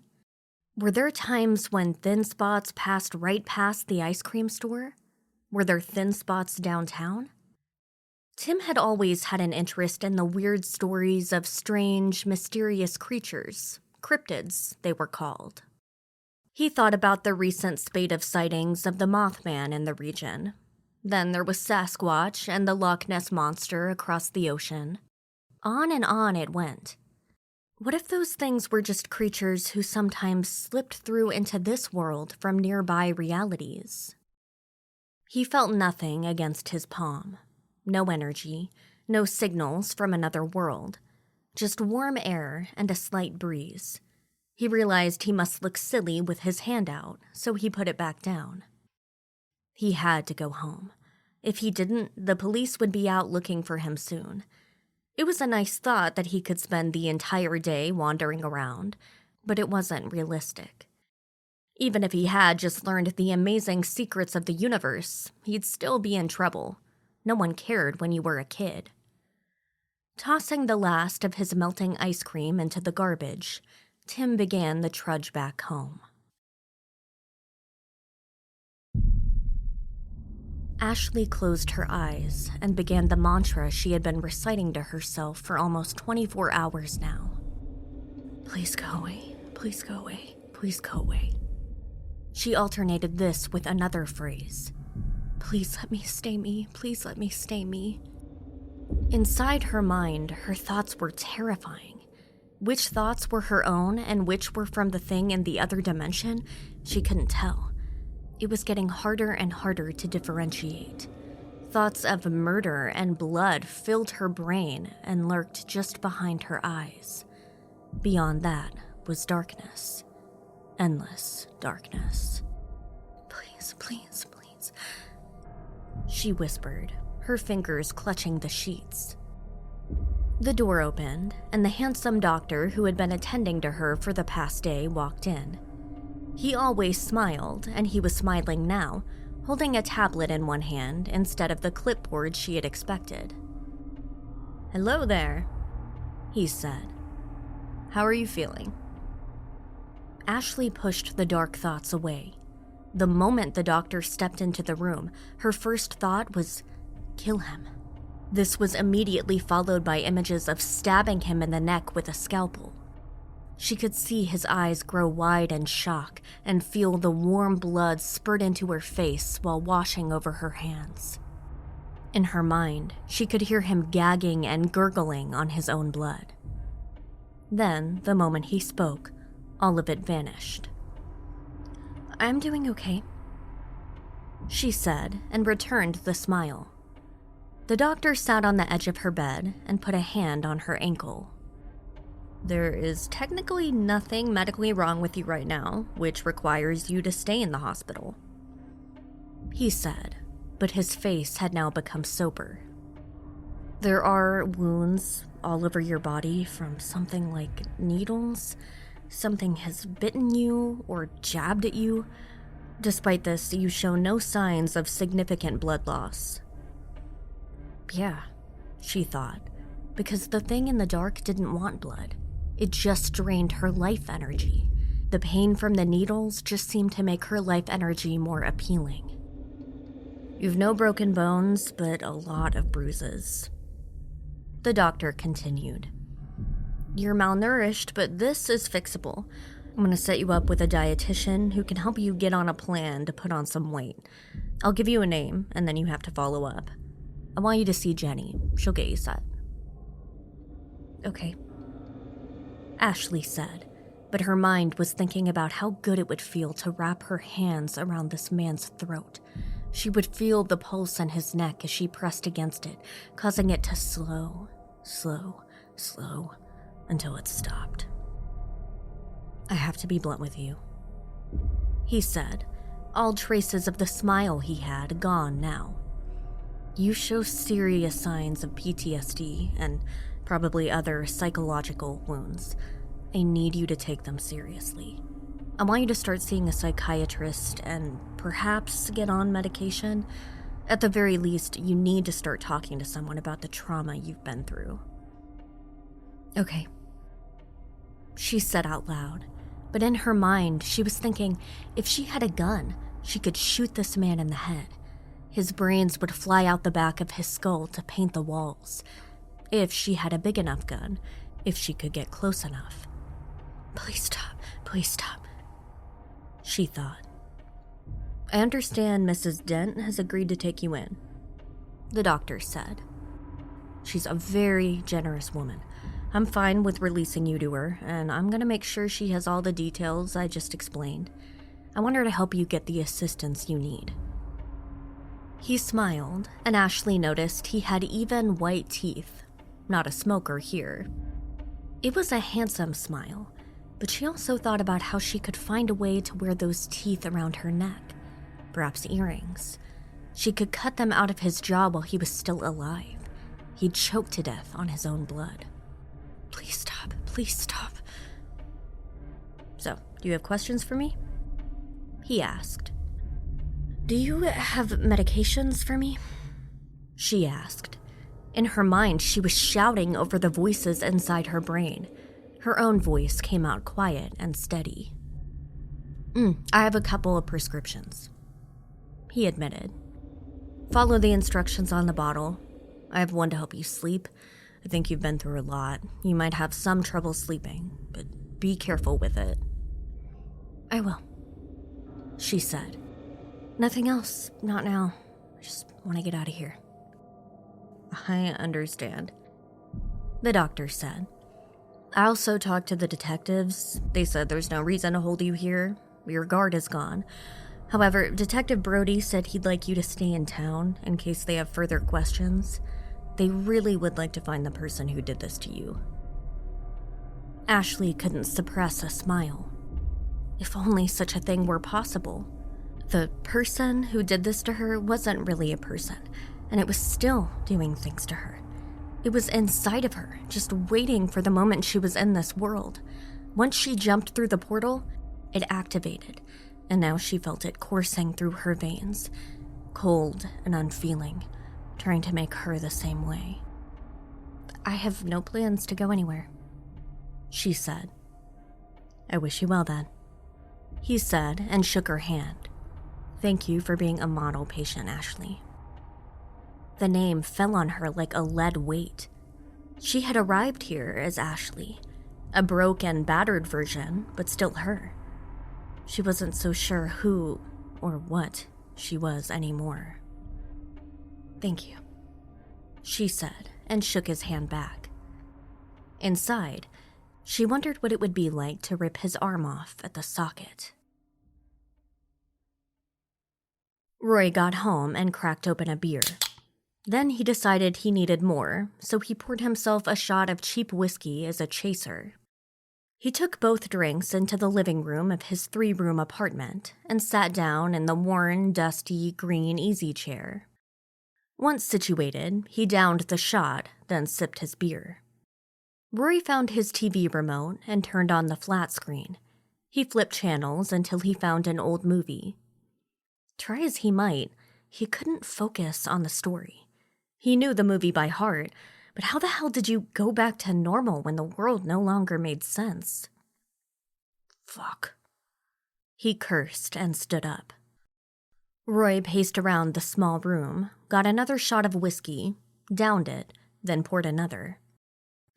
Were there times when thin spots passed right past the ice cream store? Were there thin spots downtown? Tim had always had an interest in the weird stories of strange, mysterious creatures, cryptids, they were called. He thought about the recent spate of sightings of the Mothman in the region. Then there was Sasquatch and the Loch Ness Monster across the ocean. On and on it went. What if those things were just creatures who sometimes slipped through into this world from nearby realities? He felt nothing against his palm. No energy, no signals from another world. Just warm air and a slight breeze. He realized he must look silly with his hand out, so he put it back down. He had to go home. If he didn't, the police would be out looking for him soon. It was a nice thought that he could spend the entire day wandering around, but it wasn't realistic. Even if he had just learned the amazing secrets of the universe, he'd still be in trouble. No one cared when you were a kid. Tossing the last of his melting ice cream into the garbage, Tim began the trudge back home. Ashley closed her eyes and began the mantra she had been reciting to herself for almost 24 hours now. Please go away, please go away, please go away. She alternated this with another phrase. Please let me stay me, please let me stay me. Inside her mind, her thoughts were terrifying. Which thoughts were her own and which were from the thing in the other dimension, she couldn't tell. It was getting harder and harder to differentiate. Thoughts of murder and blood filled her brain and lurked just behind her eyes. Beyond that was darkness. Endless darkness. Please, please, please. She whispered, her fingers clutching the sheets. The door opened, and the handsome doctor who had been attending to her for the past day walked in. He always smiled, and he was smiling now, holding a tablet in one hand instead of the clipboard she had expected. "Hello there," he said. "How are you feeling?" Ashley pushed the dark thoughts away. The moment the doctor stepped into the room, her first thought was, kill him. This was immediately followed by images of stabbing him in the neck with a scalpel. She could see his eyes grow wide in shock and feel the warm blood spurt into her face while washing over her hands. In her mind, she could hear him gagging and gurgling on his own blood. Then, the moment he spoke, all of it vanished. "I'm doing okay," she said, and returned the smile. The doctor sat on the edge of her bed and put a hand on her ankle. "There is technically nothing medically wrong with you right now, which requires you to stay in the hospital," he said, but his face had now become sober. "There are wounds all over your body from something like needles. Something has bitten you or jabbed at you. Despite this, you show no signs of significant blood loss." Yeah, she thought, because the thing in the dark didn't want blood. It just drained her life energy. The pain from the needles just seemed to make her life energy more appealing. "You've no broken bones, but a lot of bruises," the doctor continued. "You're malnourished, but this is fixable. I'm going to set you up with a dietitian who can help you get on a plan to put on some weight. I'll give you a name, and then you have to follow up. I want you to see Jenny. She'll get you set." "Okay," Ashley said, but her mind was thinking about how good it would feel to wrap her hands around this man's throat. She would feel the pulse in his neck as she pressed against it, causing it to slow, until it stopped. "I have to be blunt with you," he said, all traces of the smile he had gone now. "You show serious signs of PTSD and probably other psychological wounds. I need you to take them seriously. I want you to start seeing a psychiatrist and perhaps get on medication. At the very least, you need to start talking to someone about the trauma you've been through." "Okay," she said out loud, but in her mind, she was thinking if she had a gun, she could shoot this man in the head. His brains would fly out the back of his skull to paint the walls. If she had a big enough gun, if she could get close enough. Please stop, she thought. "I understand Mrs. Dent has agreed to take you in," the doctor said. "She's a very generous woman. I'm fine with releasing you to her, and I'm going to make sure she has all the details I just explained. I want her to help you get the assistance you need." He smiled, and Ashley noticed he had even white teeth. Not a smoker here. It was a handsome smile, but she also thought about how she could find a way to wear those teeth around her neck. Perhaps earrings. She could cut them out of his jaw while he was still alive. He'd choke to death on his own blood. Please stop. "So, do you have questions for me?" he asked. "Do you have medications for me?" she asked. In her mind, she was shouting over the voices inside her brain. Her own voice came out quiet and steady. "I have a couple of prescriptions," he admitted. Follow the instructions on the bottle. I have one to help you sleep. I think you've been through a lot. You might have some trouble sleeping, but be careful with it." "I will," she said. "Nothing else, not now. I just want to get out of here." "I understand," the doctor said. "I also talked to the detectives. They said there's no reason to hold you here. Your guard is gone. However, Detective Brody said he'd like you to stay in town in case they have further questions. They really would like to find the person who did this to you." Ashley couldn't suppress a smile. If only such a thing were possible. The person who did this to her wasn't really a person, and it was still doing things to her. It was inside of her, just waiting for the moment she was in this world. Once she jumped through the portal, it activated, and now she felt it coursing through her veins, cold and unfeeling, trying to make her the same way. "I have no plans to go anywhere," she said. "I wish you well then," he said and shook her hand. "Thank you for being a model patient, Ashley." The name fell on her like a lead weight. She had arrived here as Ashley, a broken, battered version, but still her. She wasn't so sure who or what she was anymore. "Thank you," she said and shook his hand back. Inside, she wondered what it would be like to rip his arm off at the socket. Roy got home and cracked open a beer. Then he decided he needed more, so he poured himself a shot of cheap whiskey as a chaser. He took both drinks into the living room of his 3-room apartment and sat down in the worn, dusty, green easy chair. Once situated, he downed the shot, then sipped his beer. Rory found his TV remote and turned on the flat screen. He flipped channels until he found an old movie. Try as he might, he couldn't focus on the story. He knew the movie by heart, but how the hell did you go back to normal when the world no longer made sense? Fuck. He cursed and stood up. Roy paced around the small room, got another shot of whiskey, downed it, then poured another.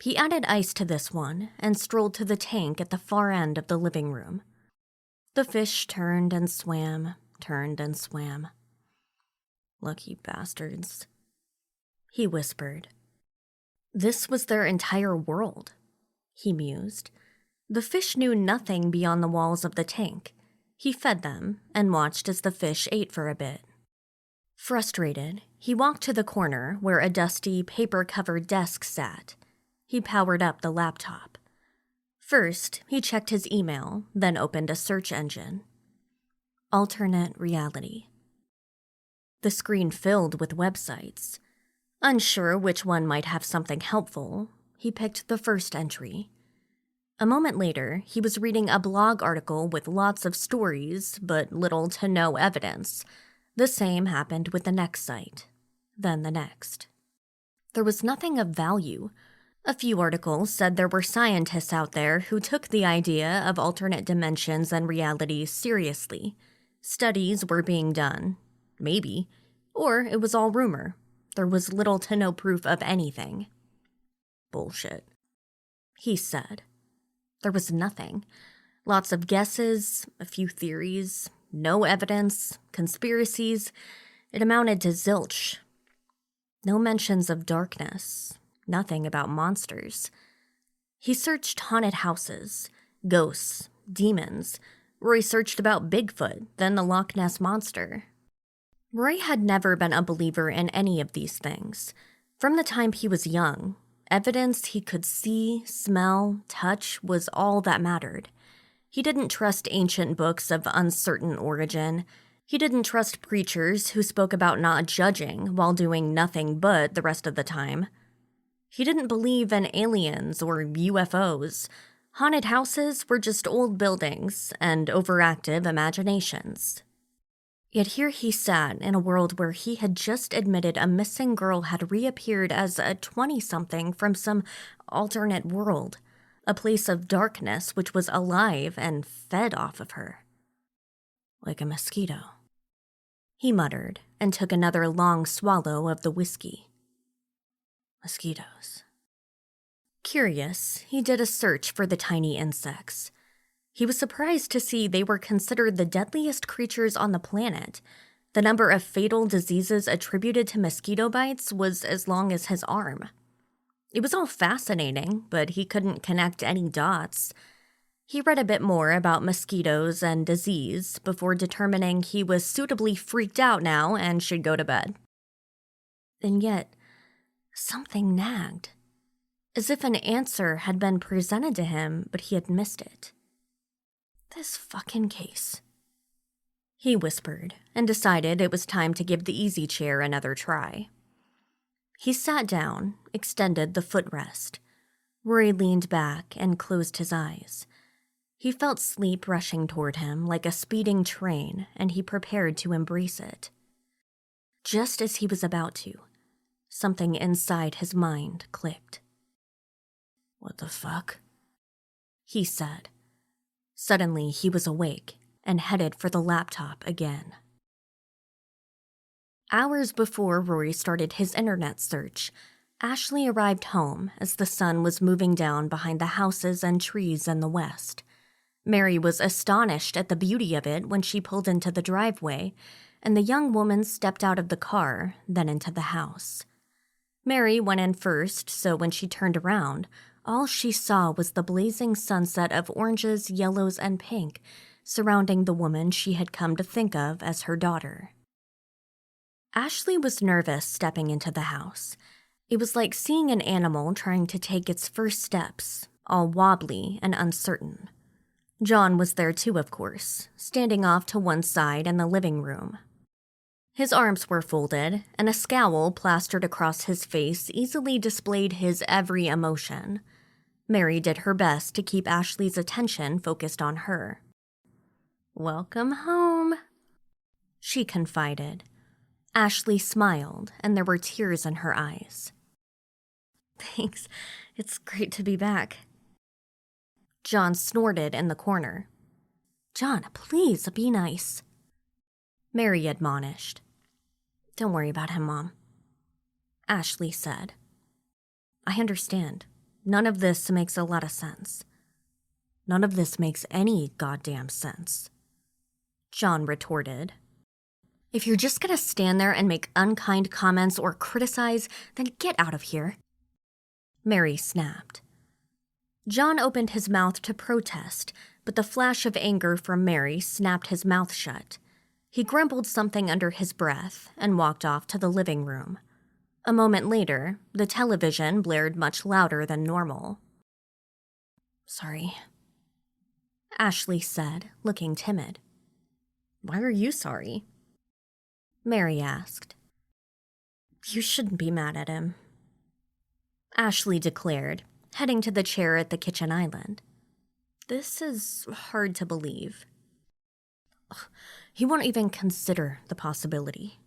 He added ice to this one and strolled to the tank at the far end of the living room. The fish turned and swam, turned and swam. "Lucky bastards," he whispered. This was their entire world, he mused. The fish knew nothing beyond the walls of the tank. He fed them and watched as the fish ate for a bit. Frustrated, he walked to the corner where a dusty, paper-covered desk sat. He powered up the laptop. First, he checked his email, then opened a search engine. Alternate reality. The screen filled with websites. Unsure which one might have something helpful, he picked the first entry. A moment later, he was reading a blog article with lots of stories, but little to no evidence. The same happened with the next site, then the next. There was nothing of value. A few articles said there were scientists out there who took the idea of alternate dimensions and realities seriously. Studies were being done. Maybe. Or it was all rumor. There was little to no proof of anything. Bullshit, he said. There was nothing. Lots of guesses, a few theories, no evidence, conspiracies. It amounted to zilch. No mentions of darkness, nothing about monsters. He searched haunted houses, ghosts, demons. Roy searched about Bigfoot, then the Loch Ness Monster. Roy had never been a believer in any of these things. From the time he was young, evidence he could see, smell, touch was all that mattered. He didn't trust ancient books of uncertain origin. He didn't trust preachers who spoke about not judging while doing nothing but the rest of the time. He didn't believe in aliens or UFOs. Haunted houses were just old buildings and overactive imaginations. Yet here he sat in a world where he had just admitted a missing girl had reappeared as a 20-something from some alternate world, a place of darkness which was alive and fed off of her. Like a mosquito. he muttered and took another long swallow of the whiskey. Mosquitoes. Curious, he did a search for the tiny insects. He was surprised to see they were considered the deadliest creatures on the planet. The number of fatal diseases attributed to mosquito bites was as long as his arm. It was all fascinating, but he couldn't connect any dots. He read a bit more about mosquitoes and disease before determining he was suitably freaked out now and should go to bed. And yet, something nagged, as if an answer had been presented to him, but he had missed it. This fucking case. He whispered and decided it was time to give the easy chair another try. He sat down, extended the footrest. Rory leaned back and closed his eyes. He felt sleep rushing toward him like a speeding train, and he prepared to embrace it. Just as he was about to, something inside his mind clicked. "What the fuck?" he said. Suddenly, he was awake and headed for the laptop again. Hours before Rory started his internet search, Ashley arrived home as the sun was moving down behind the houses and trees in the west. Mary was astonished at the beauty of it when she pulled into the driveway, and the young woman stepped out of the car, then into the house. Mary went in first, so when she turned around, all she saw was the blazing sunset of oranges, yellows, and pink surrounding the woman she had come to think of as her daughter. Ashley was nervous stepping into the house. It was like seeing an animal trying to take its first steps, all wobbly and uncertain. John was there too, of course, standing off to one side in the living room. His arms were folded, and a scowl plastered across his face easily displayed his every emotion. Mary did her best to keep Ashley's attention focused on her. "Welcome home," she confided. Ashley smiled, and there were tears in her eyes. "Thanks. It's great to be back." John snorted in the corner. "John, please be nice," Mary admonished. "Don't worry about him, Mom," Ashley said. "I understand. None of this makes a lot of sense." "None of this makes any goddamn sense," John retorted. "If you're just gonna stand there and make unkind comments or criticize, then get out of here," Mary snapped. John opened his mouth to protest, but the flash of anger from Mary snapped his mouth shut. He grumbled something under his breath and walked off to the living room. A moment later, the television blared much louder than normal. "Sorry," Ashley said, looking timid. "Why are you sorry?" Mary asked. "You shouldn't be mad at him," Ashley declared, heading to the chair at the kitchen island. "This is hard to believe. He won't even consider the possibility,"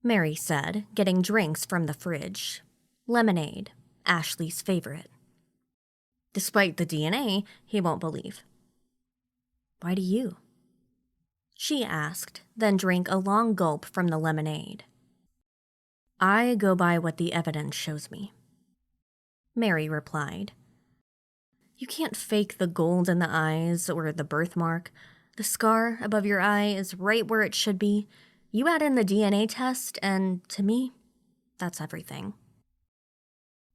Mary said, getting drinks from the fridge. Lemonade, Ashley's favorite. "Despite the DNA, he won't believe." "Why do you?" she asked, then drank a long gulp from the lemonade. "I go by what the evidence shows me," Mary replied. "You can't fake the gold in the eyes or the birthmark. The scar above your eye is right where it should be. You add in the DNA test, and to me, that's everything."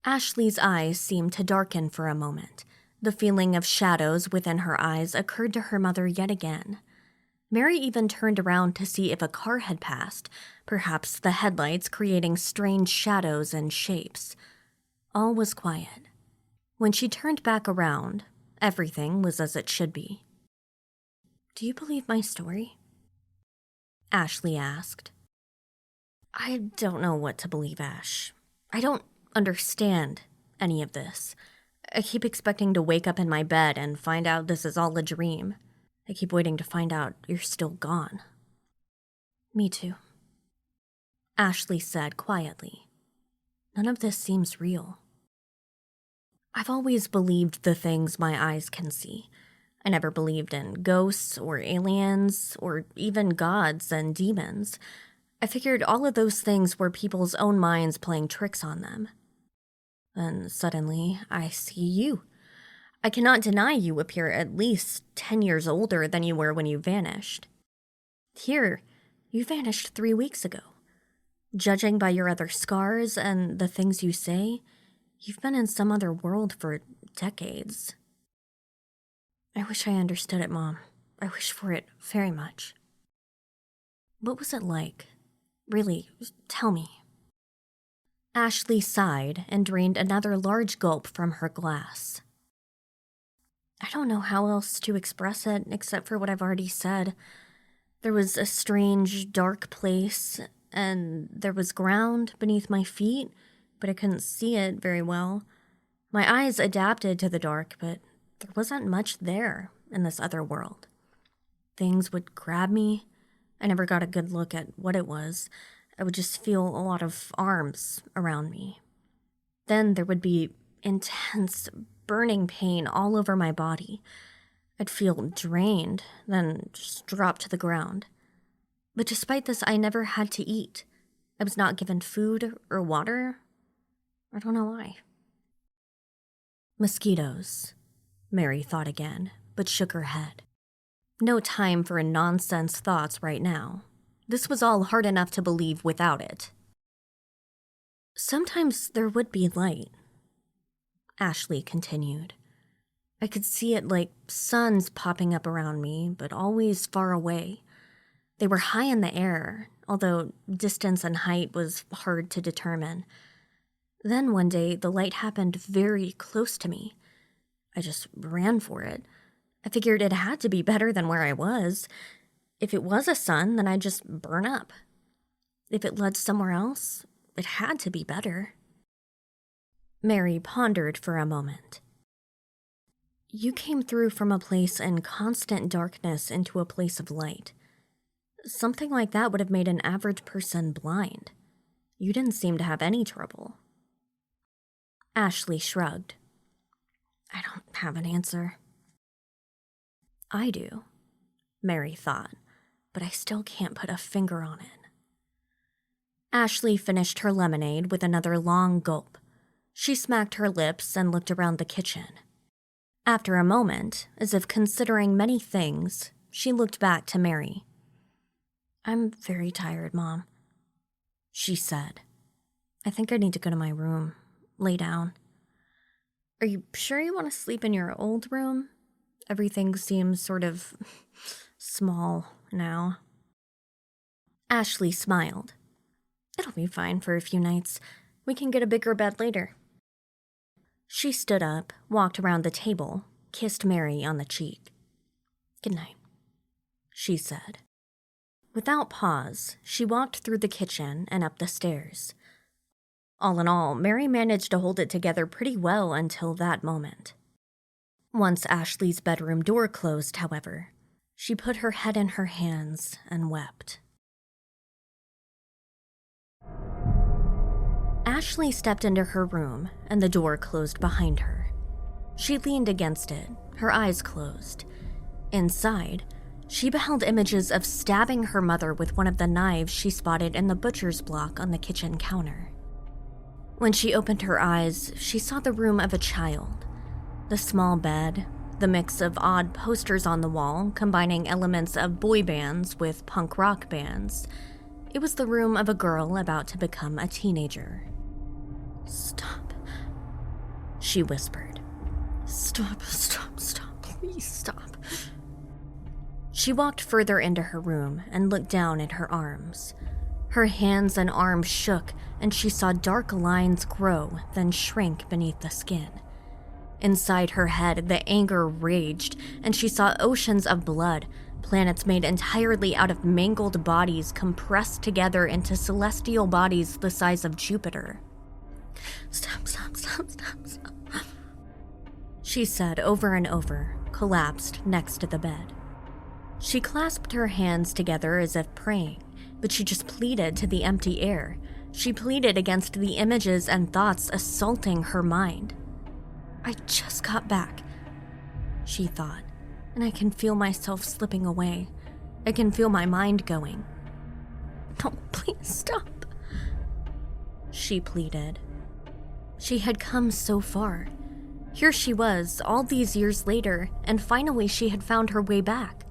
Ashley's eyes seemed to darken for a moment. The feeling of shadows within her eyes occurred to her mother yet again. Mary even turned around to see if a car had passed, perhaps the headlights creating strange shadows and shapes. All was quiet. When she turned back around, everything was as it should be. "Do you believe my story?" Ashley asked. "I don't know what to believe, Ash. I don't understand any of this. I keep expecting to wake up in my bed and find out this is all a dream. I keep waiting to find out you're still gone." "Me too," Ashley said quietly. "None of this seems real. I've always believed the things my eyes can see. I never believed in ghosts or aliens or even gods and demons. I figured all of those things were people's own minds playing tricks on them. Then suddenly, I see you. I cannot deny you appear at least 10 years older than you were when you vanished. Here, you vanished 3 weeks ago. Judging by your other scars and the things you say, you've been in some other world for decades. I wish I understood it, Mom. I wish for it very much. What was it like? Really, tell me. Ashley sighed and drained another large gulp from her glass. I don't know how else to express it except for what I've already said. There was a strange, dark place, and there was ground beneath my feet, but I couldn't see it very well. My eyes adapted to the dark, but there wasn't much there in this other world. Things would grab me. I never got a good look at what it was. I would just feel a lot of arms around me. Then there would be intense, burning pain all over my body. I'd feel drained, then just drop to the ground. But despite this, I never had to eat. I was not given food or water. I don't know why. Mosquitoes, Mary thought again, but shook her head. No time for nonsense thoughts right now. This was all hard enough to believe without it. Sometimes there would be light, Ashley continued. I could see it like suns popping up around me, but always far away. They were high in the air, although distance and height was hard to determine. Then one day, the light happened very close to me. I just ran for it. I figured it had to be better than where I was. If it was a sun, then I'd just burn up. If it led somewhere else, it had to be better. Mary pondered for a moment. You came through from a place in constant darkness into a place of light. Something like that would have made an average person blind. You didn't seem to have any trouble. Ashley shrugged. I don't have an answer. I do, Mary thought, but I still can't put a finger on it. Ashley finished her lemonade with another long gulp. She smacked her lips and looked around the kitchen. After a moment, as if considering many things, she looked back to Mary. I'm very tired, Mom, she said. I think I need to go to my room, lay down. Are you sure you want to sleep in your old room? Everything seems sort of small now. Ashley smiled. It'll be fine for a few nights. We can get a bigger bed later. She stood up, walked around the table, kissed Mary on the cheek. Good night, she said. Without pause, she walked through the kitchen and up the stairs. All in all, Mary managed to hold it together pretty well until that moment. Once Ashley's bedroom door closed, however, she put her head in her hands and wept. Ashley stepped into her room, and the door closed behind her. She leaned against it, her eyes closed. Inside, she beheld images of stabbing her mother with one of the knives she spotted in the butcher's block on the kitchen counter. When she opened her eyes, she saw the room of a child. The small bed, the mix of odd posters on the wall combining elements of boy bands with punk rock bands. It was the room of a girl about to become a teenager. Stop, she whispered. Stop, please stop. She walked further into her room and looked down at her arms. Her hands and arms shook, and she saw dark lines grow, then shrink beneath the skin. Inside her head, the anger raged, and she saw oceans of blood, planets made entirely out of mangled bodies compressed together into celestial bodies the size of Jupiter. Stop, she said over and over, collapsed next to the bed. She clasped her hands together as if praying, but she just pleaded to the empty air. She pleaded against the images and thoughts assaulting her mind. I just got back, she thought, and I can feel myself slipping away. I can feel my mind going. No, please stop, she pleaded. She had come so far. Here she was, all these years later, and finally she had found her way back.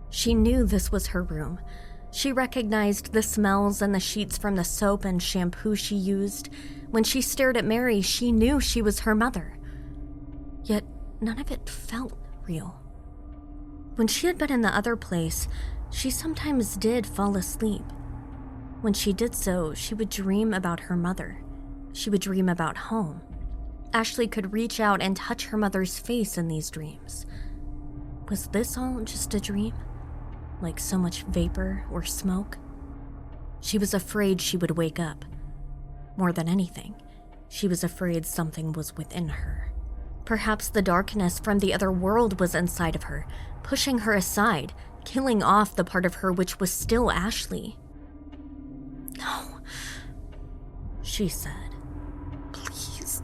She knew this was her room. She recognized the smells and the sheets from the soap and shampoo she used. When she stared at Mary, she knew she was her mother. Yet none of it felt real. When she had been in the other place, she sometimes did fall asleep. When she did so, she would dream about her mother. She would dream about home. Ashley could reach out and touch her mother's face in these dreams. Was this all just a dream? Like so much vapor or smoke? She was afraid she would wake up. More than anything, she was afraid something was within her. Perhaps the darkness from the other world was inside of her, pushing her aside, killing off the part of her which was still Ashley. No, she said. Please.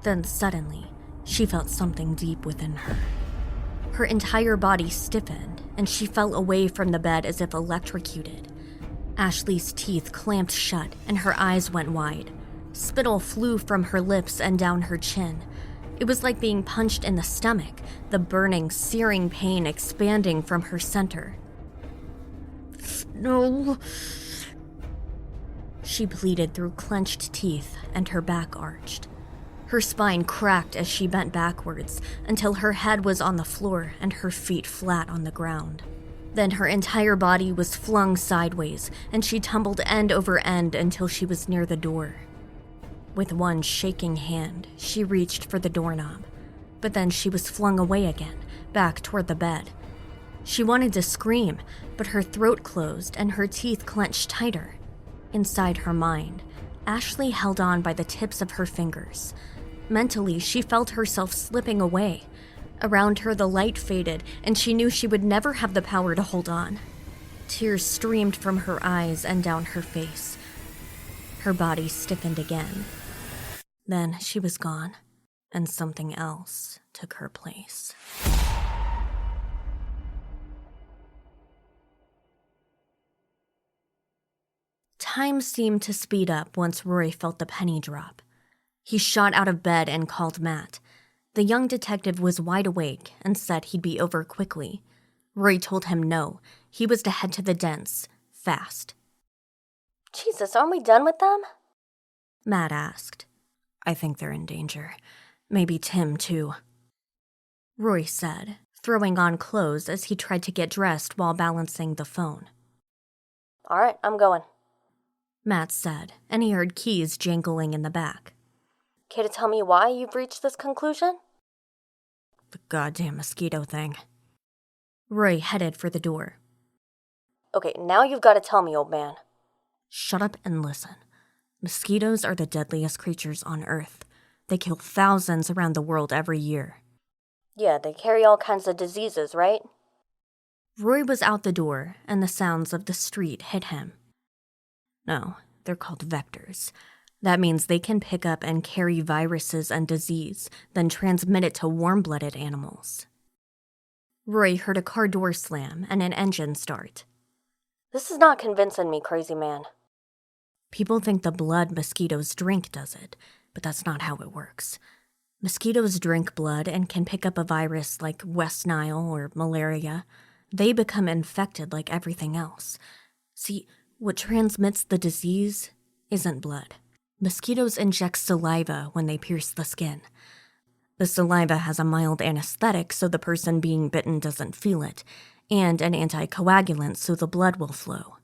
Then suddenly, she felt something deep within her. Her entire body stiffened, and she fell away from the bed as if electrocuted. Ashley's teeth clamped shut, and her eyes went wide. Spittle flew from her lips and down her chin. It was like being punched in the stomach, the burning, searing pain expanding from her center. No, she pleaded through clenched teeth, and her back arched. Her spine cracked as she bent backwards until her head was on the floor and her feet flat on the ground. Then her entire body was flung sideways, and she tumbled end over end until she was near the door. With one shaking hand, she reached for the doorknob, but then she was flung away again, back toward the bed. She wanted to scream, but her throat closed and her teeth clenched tighter. Inside her mind, Ashley held on by the tips of her fingers. Mentally, she felt herself slipping away. Around her, the light faded, and she knew she would never have the power to hold on. Tears streamed from her eyes and down her face. Her body stiffened again. Then she was gone, and something else took her place. Time seemed to speed up once Rory felt the penny drop. He shot out of bed and called Matt. The young detective was wide awake and said he'd be over quickly. Rory told him no, he was to head to the dents, fast. Jesus, aren't we done with them? Matt asked. I think they're in danger. Maybe Tim, too. Rory said, throwing on clothes as he tried to get dressed while balancing the phone. All right, I'm going. Matt said, and he heard keys jangling in the back. Care to tell me why you've reached this conclusion? The goddamn mosquito thing. Roy headed for the door. Okay, now you've got to tell me, old man. Shut up and listen. Mosquitoes are the deadliest creatures on Earth. They kill thousands around the world every year. Yeah, they carry all kinds of diseases, right? Roy was out the door, and the sounds of the street hit him. No, they're called vectors. That means they can pick up and carry viruses and disease, then transmit it to warm-blooded animals. Roy heard a car door slam and an engine start. This is not convincing me, crazy man. People think the blood mosquitoes drink does it, but that's not how it works. Mosquitoes drink blood and can pick up a virus like West Nile or malaria. They become infected like everything else. See, what transmits the disease isn't blood. Mosquitoes inject saliva when they pierce the skin. The saliva has a mild anesthetic so the person being bitten doesn't feel it, and an anticoagulant so the blood will flow.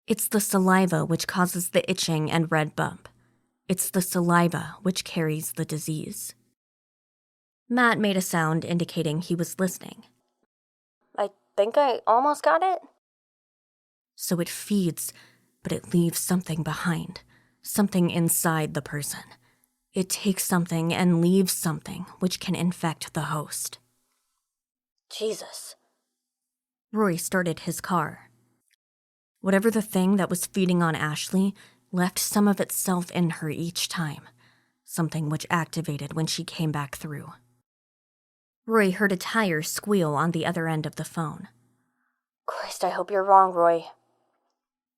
It's the saliva which causes the itching and red bump. It's the saliva which carries the disease. Matt made a sound indicating he was listening. I think I almost got it. So it feeds, but it leaves something behind, something inside the person. It takes something and leaves something which can infect the host. Jesus. Roy started his car. Whatever the thing that was feeding on Ashley left some of itself in her each time, something which activated when she came back through. Roy heard a tire squeal on the other end of the phone. Christ, I hope you're wrong, Roy.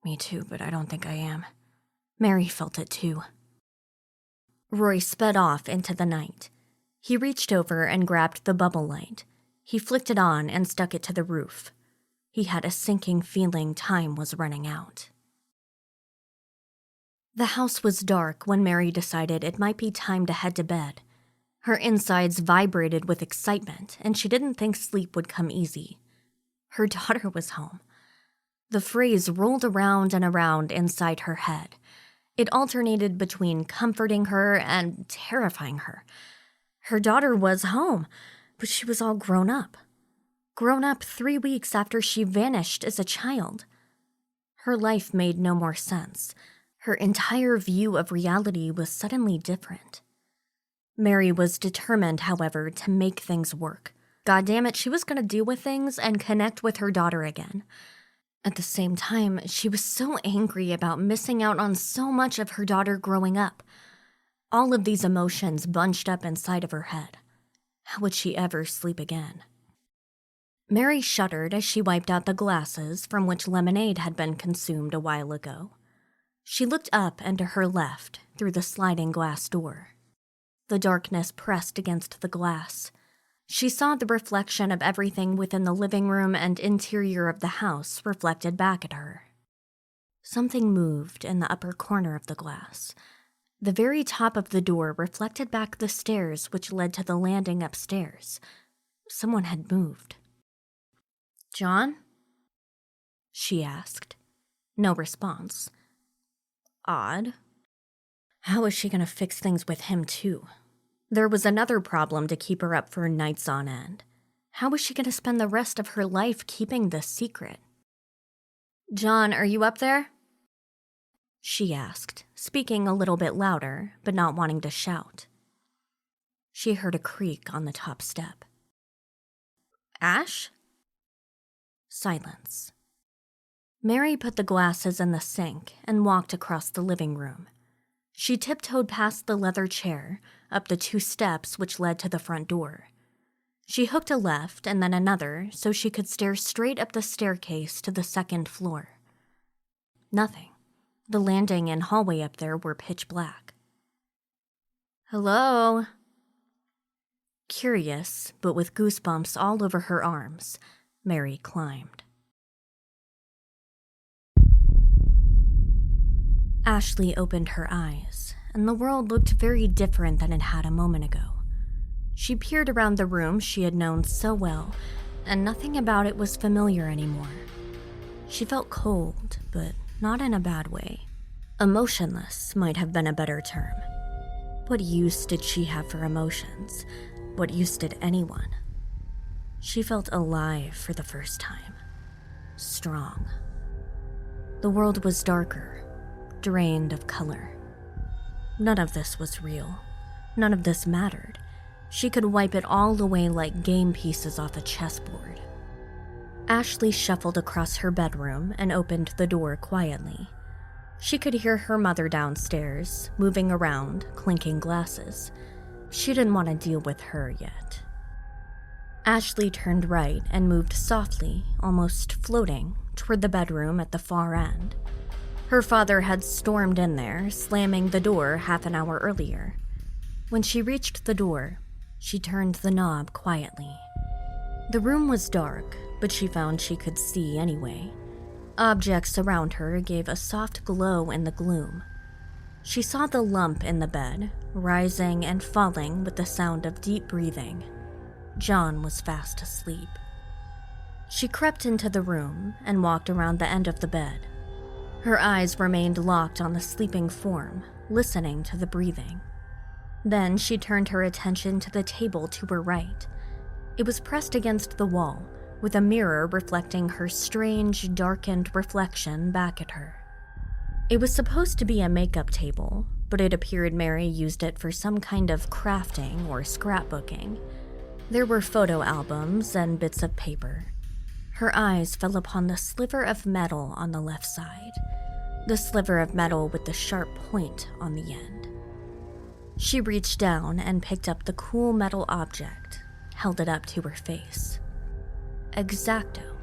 Me too, but I don't think I am. Mary felt it too. Roy sped off into the night. He reached over and grabbed the bubble light. He flicked it on and stuck it to the roof. He had a sinking feeling time was running out. The house was dark when Mary decided it might be time to head to bed. Her insides vibrated with excitement, and she didn't think sleep would come easy. Her daughter was home. The phrase rolled around and around inside her head. It alternated between comforting her and terrifying her. Her daughter was home, but she was all grown up. Grown up 3 weeks after she vanished as a child. Her life made no more sense. Her entire view of reality was suddenly different. Mary was determined, however, to make things work. God damn it, she was going to deal with things and connect with her daughter again. At the same time, she was so angry about missing out on so much of her daughter growing up. All of these emotions bunched up inside of her head. How would she ever sleep again? Mary shuddered as she wiped out the glasses from which lemonade had been consumed a while ago. She looked up and to her left through the sliding glass door. The darkness pressed against the glass. She saw the reflection of everything within the living room and interior of the house reflected back at her. Something moved in the upper corner of the glass. The very top of the door reflected back the stairs which led to the landing upstairs. Someone had moved. "John?" she asked. No response. Odd. How was she going to fix things with him, too? There was another problem to keep her up for nights on end. How was she going to spend the rest of her life keeping this secret? "John, are you up there?" she asked, speaking a little bit louder, but not wanting to shout. She heard a creak on the top step. "Ash?" Silence. Mary put the glasses in the sink and walked across the living room. She tiptoed past the leather chair, up the 2 steps which led to the front door. She hooked a left and then another so she could stare straight up the staircase to the 2nd floor. Nothing. The landing and hallway up there were pitch black. "Hello?" Curious, but with goosebumps all over her arms, Mary climbed. Ashley opened her eyes, and the world looked very different than it had a moment ago. She peered around the room she had known so well, and nothing about it was familiar anymore. She felt cold, but not in a bad way. Emotionless might have been a better term. What use did she have for emotions? What use did anyone? She felt alive for the first time. Strong. The world was darker, drained of color. None of this was real. None of this mattered. She could wipe it all away like game pieces off a chessboard. Ashley shuffled across her bedroom and opened the door quietly. She could hear her mother downstairs, moving around, clinking glasses. She didn't want to deal with her yet. Ashley turned right and moved softly, almost floating, toward the bedroom at the far end. Her father had stormed in there, slamming the door half an hour earlier. When she reached the door, she turned the knob quietly. The room was dark, but she found she could see anyway. Objects around her gave a soft glow in the gloom. She saw the lump in the bed, rising and falling with the sound of deep breathing. John was fast asleep. She crept into the room and walked around the end of the bed. Her eyes remained locked on the sleeping form, listening to the breathing. Then she turned her attention to the table to her right. It was pressed against the wall, with a mirror reflecting her strange, darkened reflection back at her. It was supposed to be a makeup table, but it appeared Mary used it for some kind of crafting or scrapbooking. There were photo albums and bits of paper. Her eyes fell upon the sliver of metal on the left side, the sliver of metal with the sharp point on the end. She reached down and picked up the cool metal object, held it up to her face. Exacto,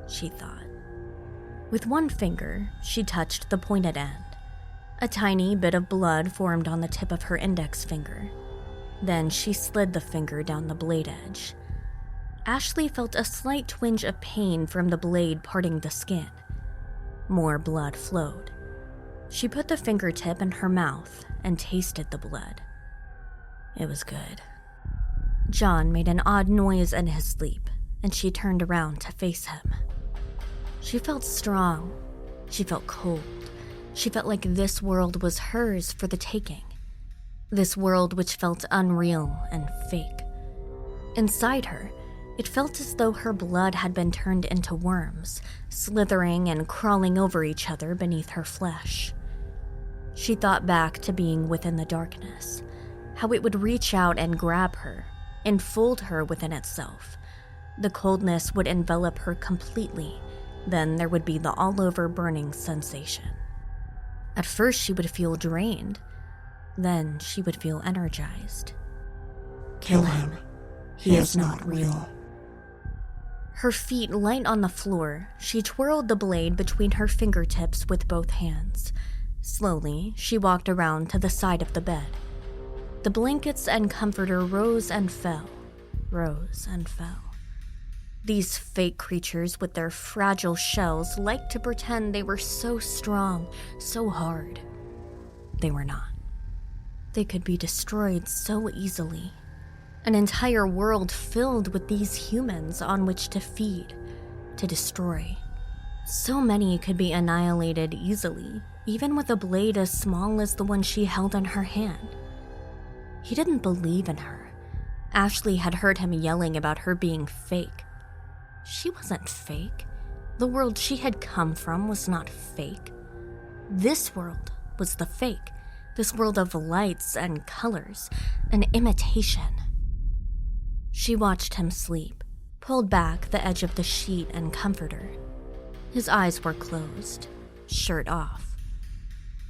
she thought. With one finger, she touched the pointed end. A tiny bit of blood formed on the tip of her index finger. Then she slid the finger down the blade edge. Ashley felt a slight twinge of pain from the blade parting the skin. More blood flowed. She put the fingertip in her mouth and tasted the blood. It was good. John made an odd noise in his sleep, and she turned around to face him. She felt strong. She felt cold. She felt like this world was hers for the taking. This world which felt unreal and fake. Inside her, it felt as though her blood had been turned into worms, slithering and crawling over each other beneath her flesh. She thought back to being within the darkness, how it would reach out and grab her, enfold her within itself. The coldness would envelop her completely, then there would be the all-over burning sensation. At first she would feel drained, then she would feel energized. Kill him. He is not real. Her feet light on the floor, she twirled the blade between her fingertips with both hands. Slowly, she walked around to the side of the bed. The blankets and comforter rose and fell, rose and fell. These fake creatures with their fragile shells liked to pretend they were so strong, so hard. They were not. They could be destroyed so easily. An entire world filled with these humans on which to feed, to destroy. So many could be annihilated easily, even with a blade as small as the one she held in her hand. He didn't believe in her. Ashley had heard him yelling about her being fake. She wasn't fake. The world she had come from was not fake. This world was the fake. This world of lights and colors, an imitation. She watched him sleep, pulled back the edge of the sheet and comforter. His eyes were closed, shirt off.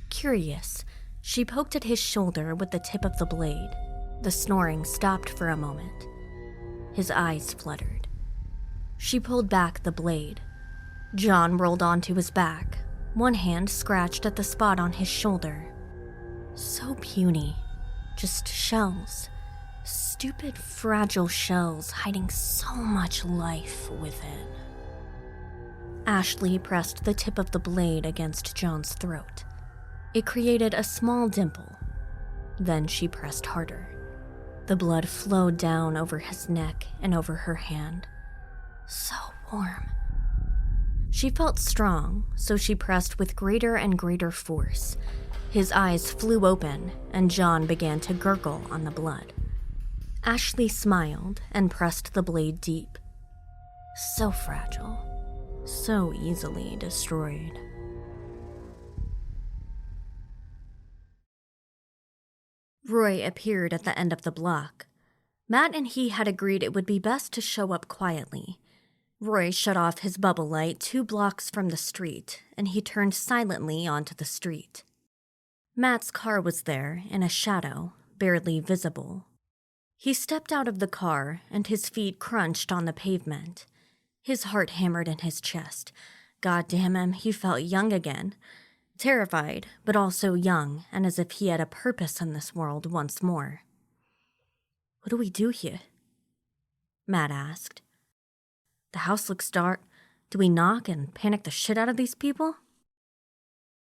Curious, she poked at his shoulder with the tip of the blade. The snoring stopped for a moment. His eyes fluttered. She pulled back the blade. John rolled onto his back. One hand scratched at the spot on his shoulder. So puny. Just shells. Stupid, fragile shells hiding so much life within. Ashley pressed the tip of the blade against John's throat. It created a small dimple. Then she pressed harder. The blood flowed down over his neck and over her hand. So warm. She felt strong, so she pressed with greater and greater force. His eyes flew open, and John began to gurgle on the blood. Ashley smiled and pressed the blade deep. So fragile, so easily destroyed. Roy appeared at the end of the block. Matt and he had agreed it would be best to show up quietly. Roy shut off his bubble light 2 blocks from the street, and he turned silently onto the street. Matt's car was there, in a shadow, barely visible. He stepped out of the car, and his feet crunched on the pavement. His heart hammered in his chest. God damn him, he felt young again. Terrified, but also young, and as if he had a purpose in this world once more. "What do we do here?" Matt asked. "The house looks dark. Do we knock and panic the shit out of these people?"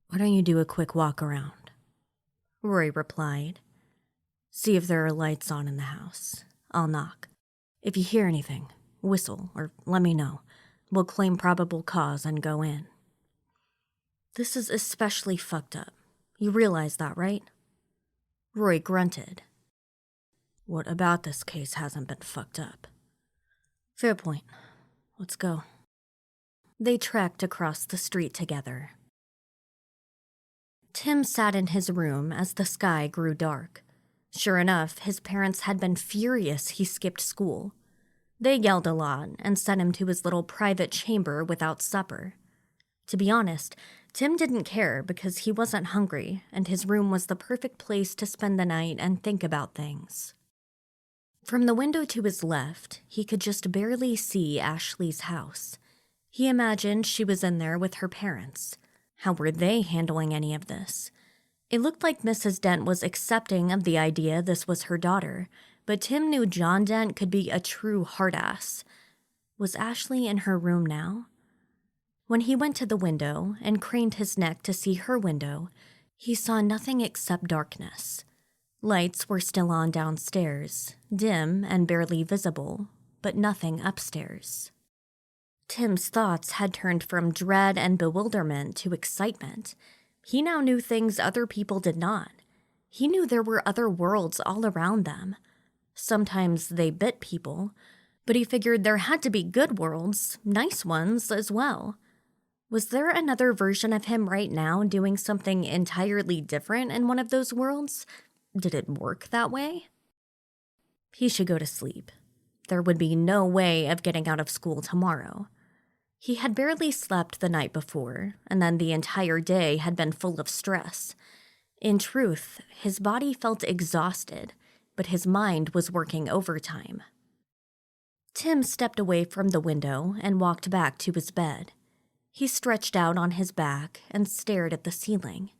"Why don't you do a quick walk around?" Roy replied. "See if there are lights on in the house. I'll knock. If you hear anything, whistle or let me know. We'll claim probable cause and go in." "This is especially fucked up. You realize that, right?" Roy grunted. "What about this case hasn't been fucked up?" "Fair point. Let's go." They trekked across the street together. Tim sat in his room as the sky grew dark. Sure enough, his parents had been furious he skipped school. They yelled a lot and sent him to his little private chamber without supper. To be honest, Tim didn't care because he wasn't hungry, and his room was the perfect place to spend the night and think about things. From the window to his left, he could just barely see Ashley's house. He imagined she was in there with her parents. How were they handling any of this? It looked like Mrs. Dent was accepting of the idea this was her daughter, but Tim knew John Dent could be a true hard-ass. Was Ashley in her room now? When he went to the window and craned his neck to see her window, he saw nothing except darkness. Lights were still on downstairs, dim and barely visible, but nothing upstairs. Tim's thoughts had turned from dread and bewilderment to excitement. He now knew things other people did not. He knew there were other worlds all around them. Sometimes they bit people, but he figured there had to be good worlds, nice ones as well. Was there another version of him right now doing something entirely different in one of those worlds? Did it work that way? He should go to sleep. There would be no way of getting out of school tomorrow. He had barely slept the night before, and then the entire day had been full of stress. In truth, his body felt exhausted, but his mind was working overtime. Tim stepped away from the window and walked back to his bed. He stretched out on his back and stared at the ceiling.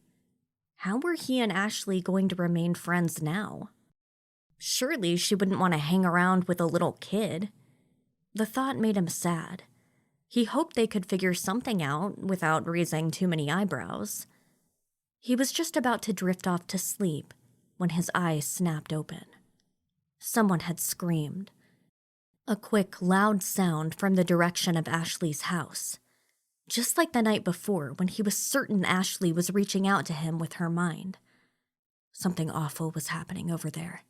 How were he and Ashley going to remain friends now? Surely she wouldn't want to hang around with a little kid. The thought made him sad. He hoped they could figure something out without raising too many eyebrows. He was just about to drift off to sleep when his eyes snapped open. Someone had screamed. A quick, loud sound from the direction of Ashley's house. Just like the night before when he was certain Ashley was reaching out to him with her mind. Something awful was happening over there.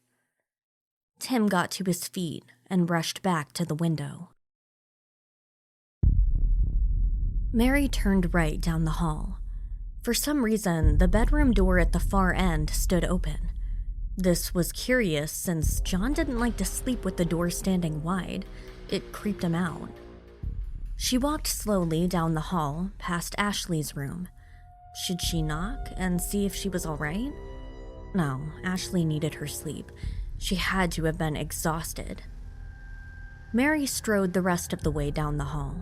Tim got to his feet and rushed back to the window. Mary turned right down the hall. For some reason, the bedroom door at the far end stood open. This was curious since John didn't like to sleep with the door standing wide. It creeped him out. She walked slowly down the hall past Ashley's room. Should she knock and see if she was all right? No, Ashley needed her sleep. She had to have been exhausted. Mary strode the rest of the way down the hall.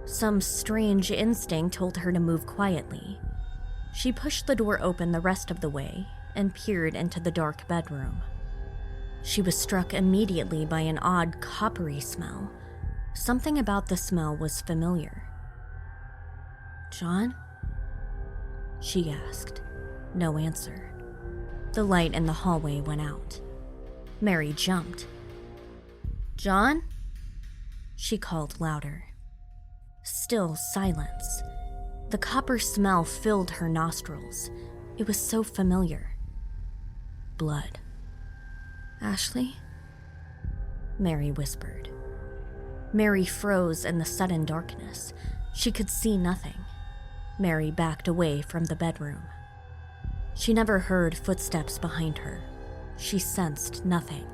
Some strange instinct told her to move quietly. She pushed the door open the rest of the way and peered into the dark bedroom. She was struck immediately by an odd coppery smell. Something about the smell was familiar. "John?" she asked. No answer. The light in the hallway went out. Mary jumped. "John?" she called louder. Still silence. The copper smell filled her nostrils. It was so familiar. Blood. "Ashley?" Mary whispered. Mary froze in the sudden darkness. She could see nothing. Mary backed away from the bedroom. She never heard footsteps behind her. She sensed nothing.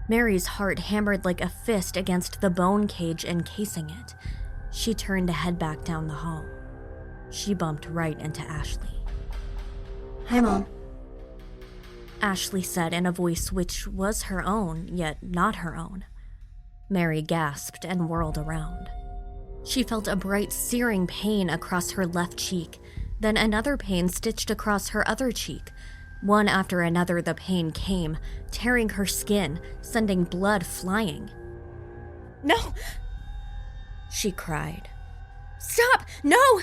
Mary's heart hammered like a fist against the bone cage encasing it. She turned to head back down the hall. She bumped right into Ashley. Hi, Mom. Ashley said in a voice which was her own, yet not her own. Mary gasped and whirled around. She felt a bright, searing pain across her left cheek, then another pain stitched across her other cheek. One after another, the pain came, tearing her skin, sending blood flying. "No!" she cried. "Stop! No!"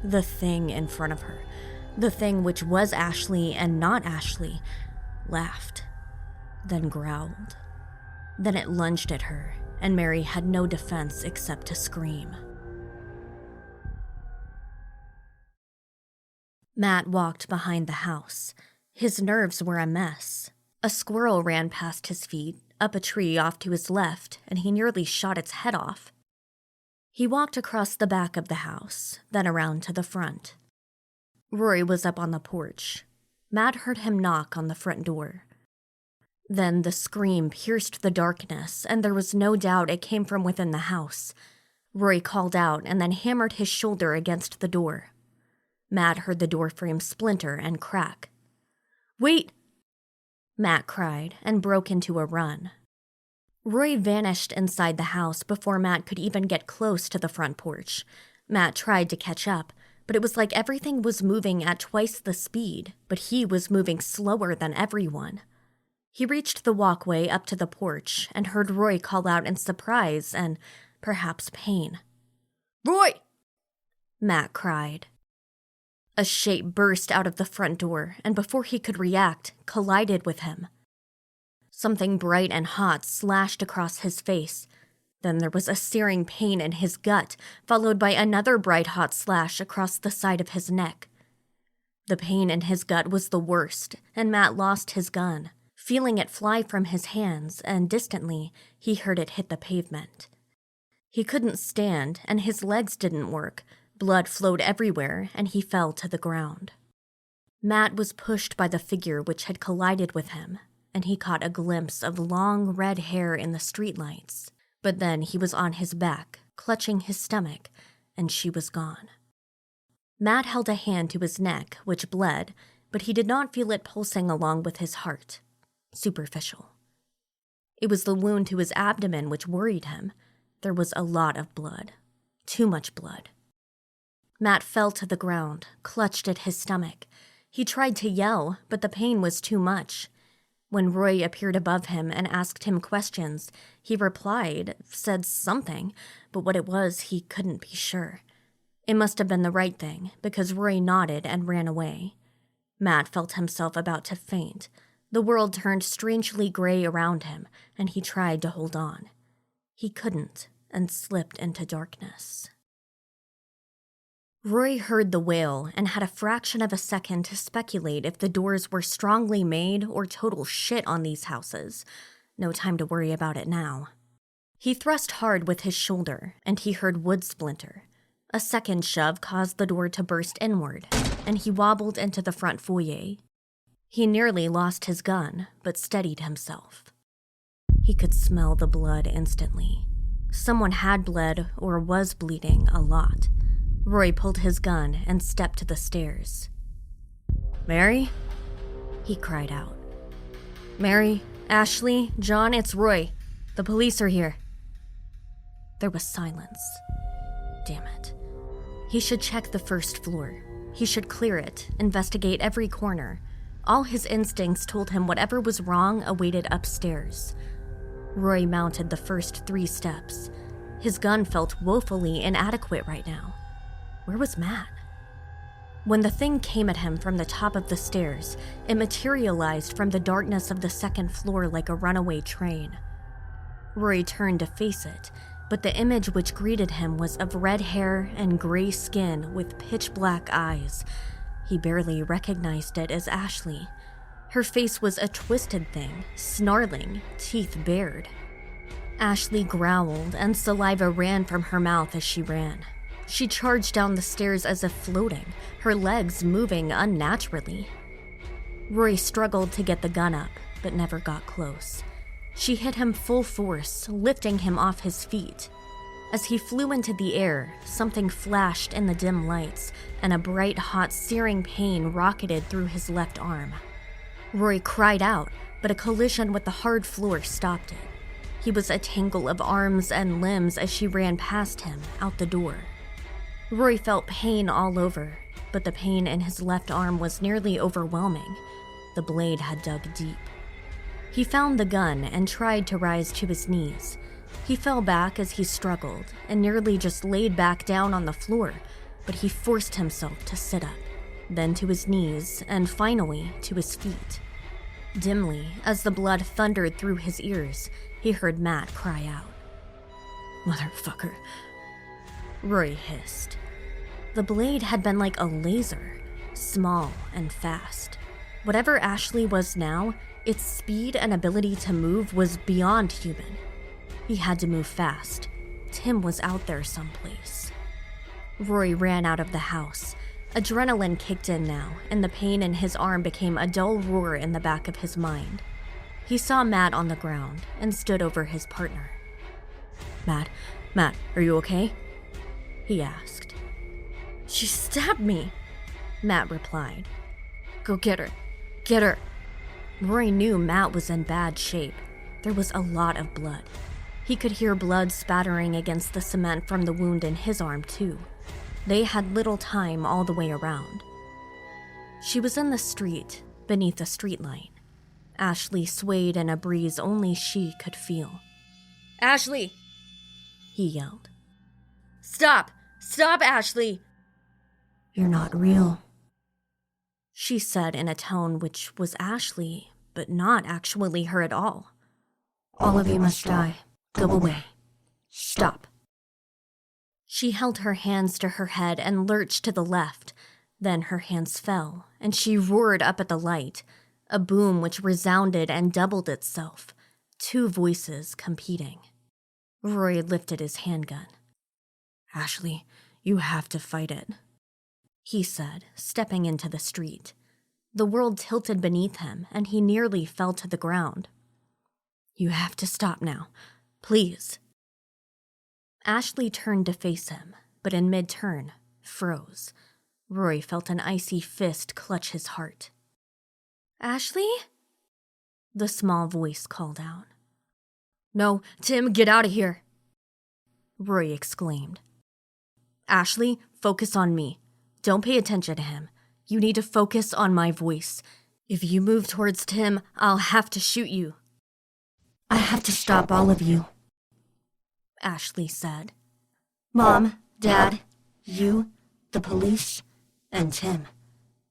The thing in front of her, the thing which was Ashley and not Ashley, laughed, then growled. Then it lunged at her, and Mary had no defense except to scream. Matt walked behind the house. His nerves were a mess. A squirrel ran past his feet, up a tree off to his left, and he nearly shot its head off. He walked across the back of the house, then around to the front. Rory was up on the porch. Matt heard him knock on the front door. Then the scream pierced the darkness, and there was no doubt it came from within the house. Rory called out and then hammered his shoulder against the door. Matt heard the door frame splinter and crack. "Wait!" Matt cried and broke into a run. Roy vanished inside the house before Matt could even get close to the front porch. Matt tried to catch up, but it was like everything was moving at twice the speed, but he was moving slower than everyone. He reached the walkway up to the porch and heard Roy call out in surprise and perhaps pain. "Roy!" Matt cried. A shape burst out of the front door and before he could react, collided with him. Something bright and hot slashed across his face. Then there was a searing pain in his gut, followed by another bright hot slash across the side of his neck. The pain in his gut was the worst, and Matt lost his gun. Feeling it fly from his hands, and distantly, he heard it hit the pavement. He couldn't stand, and his legs didn't work. Blood flowed everywhere, and he fell to the ground. Matt was pushed by the figure which had collided with him, and he caught a glimpse of long red hair in the streetlights. But then he was on his back, clutching his stomach, and she was gone. Matt held a hand to his neck, which bled, but he did not feel it pulsing along with his heart. Superficial. It was the wound to his abdomen which worried him. There was a lot of blood. Too much blood. Matt fell to the ground, clutched at his stomach. He tried to yell, but the pain was too much. When Roy appeared above him and asked him questions, he replied, said something, but what it was he couldn't be sure. It must have been the right thing, because Roy nodded and ran away. Matt felt himself about to faint. The world turned strangely gray around him, and he tried to hold on. He couldn't, and slipped into darkness. Roy heard the wail and had a fraction of a second to speculate if the doors were strongly made or total shit on these houses. No time to worry about it now. He thrust hard with his shoulder, and he heard wood splinter. A second shove caused the door to burst inward, and he wobbled into the front foyer. He nearly lost his gun, but steadied himself. He could smell the blood instantly. Someone had bled or was bleeding a lot. Roy pulled his gun and stepped to the stairs. "Mary?" he cried out. "Mary, Ashley, John, it's Roy. The police are here." There was silence. Damn it. He should check the first floor. He should clear it, investigate every corner. All his instincts told him whatever was wrong awaited upstairs. Roy mounted the first 3 steps. His gun felt woefully inadequate right now. Where was Matt? When the thing came at him from the top of the stairs, it materialized from the darkness of the second floor like a runaway train. Roy turned to face it, but the image which greeted him was of red hair and gray skin with pitch-black eyes. He barely recognized it as Ashley. Her face was a twisted thing, snarling, teeth bared. Ashley growled, and saliva ran from her mouth as she ran. She charged down the stairs as if floating, her legs moving unnaturally. Roy struggled to get the gun up, but never got close. She hit him full force, lifting him off his feet. As he flew into the air, something flashed in the dim lights, and a bright, hot, searing pain rocketed through his left arm. Roy cried out, but a collision with the hard floor stopped it. He was a tangle of arms and limbs as she ran past him, out the door. Roy felt pain all over, but the pain in his left arm was nearly overwhelming. The blade had dug deep. He found the gun and tried to rise to his knees. He fell back as he struggled and nearly just laid back down on the floor, but he forced himself to sit up, then to his knees, and finally to his feet. Dimly, as the blood thundered through his ears, he heard Matt cry out. "Motherfucker," Roy hissed. The blade had been like a laser, small and fast. Whatever Ashley was now, its speed and ability to move was beyond human. He had to move fast. Tim was out there someplace. Roy ran out of the house. Adrenaline kicked in now, and the pain in his arm became a dull roar in the back of his mind. He saw Matt on the ground and stood over his partner. Matt, are you okay?" he asked. "She stabbed me," Matt replied. "Go get her. Get her." Roy knew Matt was in bad shape. There was a lot of blood. He could hear blood spattering against the cement from the wound in his arm, too. They had little time all the way around. She was in the street, beneath a streetlight. Ashley swayed in a breeze only she could feel. "Ashley!" he yelled. "Stop! Stop, Ashley!" You're not real. She said in a tone which was Ashley, but not actually her at all. All of you must die. Go away. Stop. She held her hands to her head and lurched to the left. Then her hands fell, and she roared up at the light, a boom which resounded and doubled itself, two voices competing. Roy lifted his handgun. "Ashley, you have to fight it," he said, stepping into the street. The world tilted beneath him, and he nearly fell to the ground. "You have to stop now. Please." Ashley turned to face him, but in mid-turn, froze. Roy felt an icy fist clutch his heart. "Ashley?" the small voice called out. "No, Tim, get out of here!" Roy exclaimed. "Ashley, focus on me. Don't pay attention to him. You need to focus on my voice. If you move towards Tim, I'll have to shoot you." I have to stop all of you. Ashley said. Mom, Dad, you, the police, and Tim.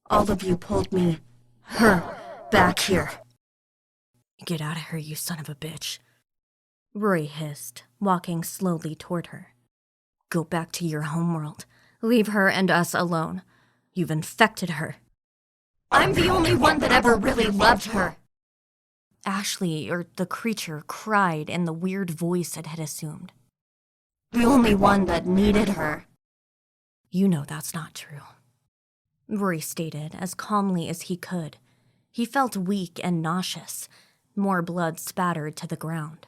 All of you pulled her back here. "Get out of here, you son of a bitch," Roy hissed, walking slowly toward her. "Go back to your homeworld. Leave her and us alone. You've infected her." I'm the only one that ever really loved her. Ashley, or the creature, cried in the weird voice it had assumed. The only one that needed her. "You know that's not true," Roy stated as calmly as he could. He felt weak and nauseous. More blood spattered to the ground.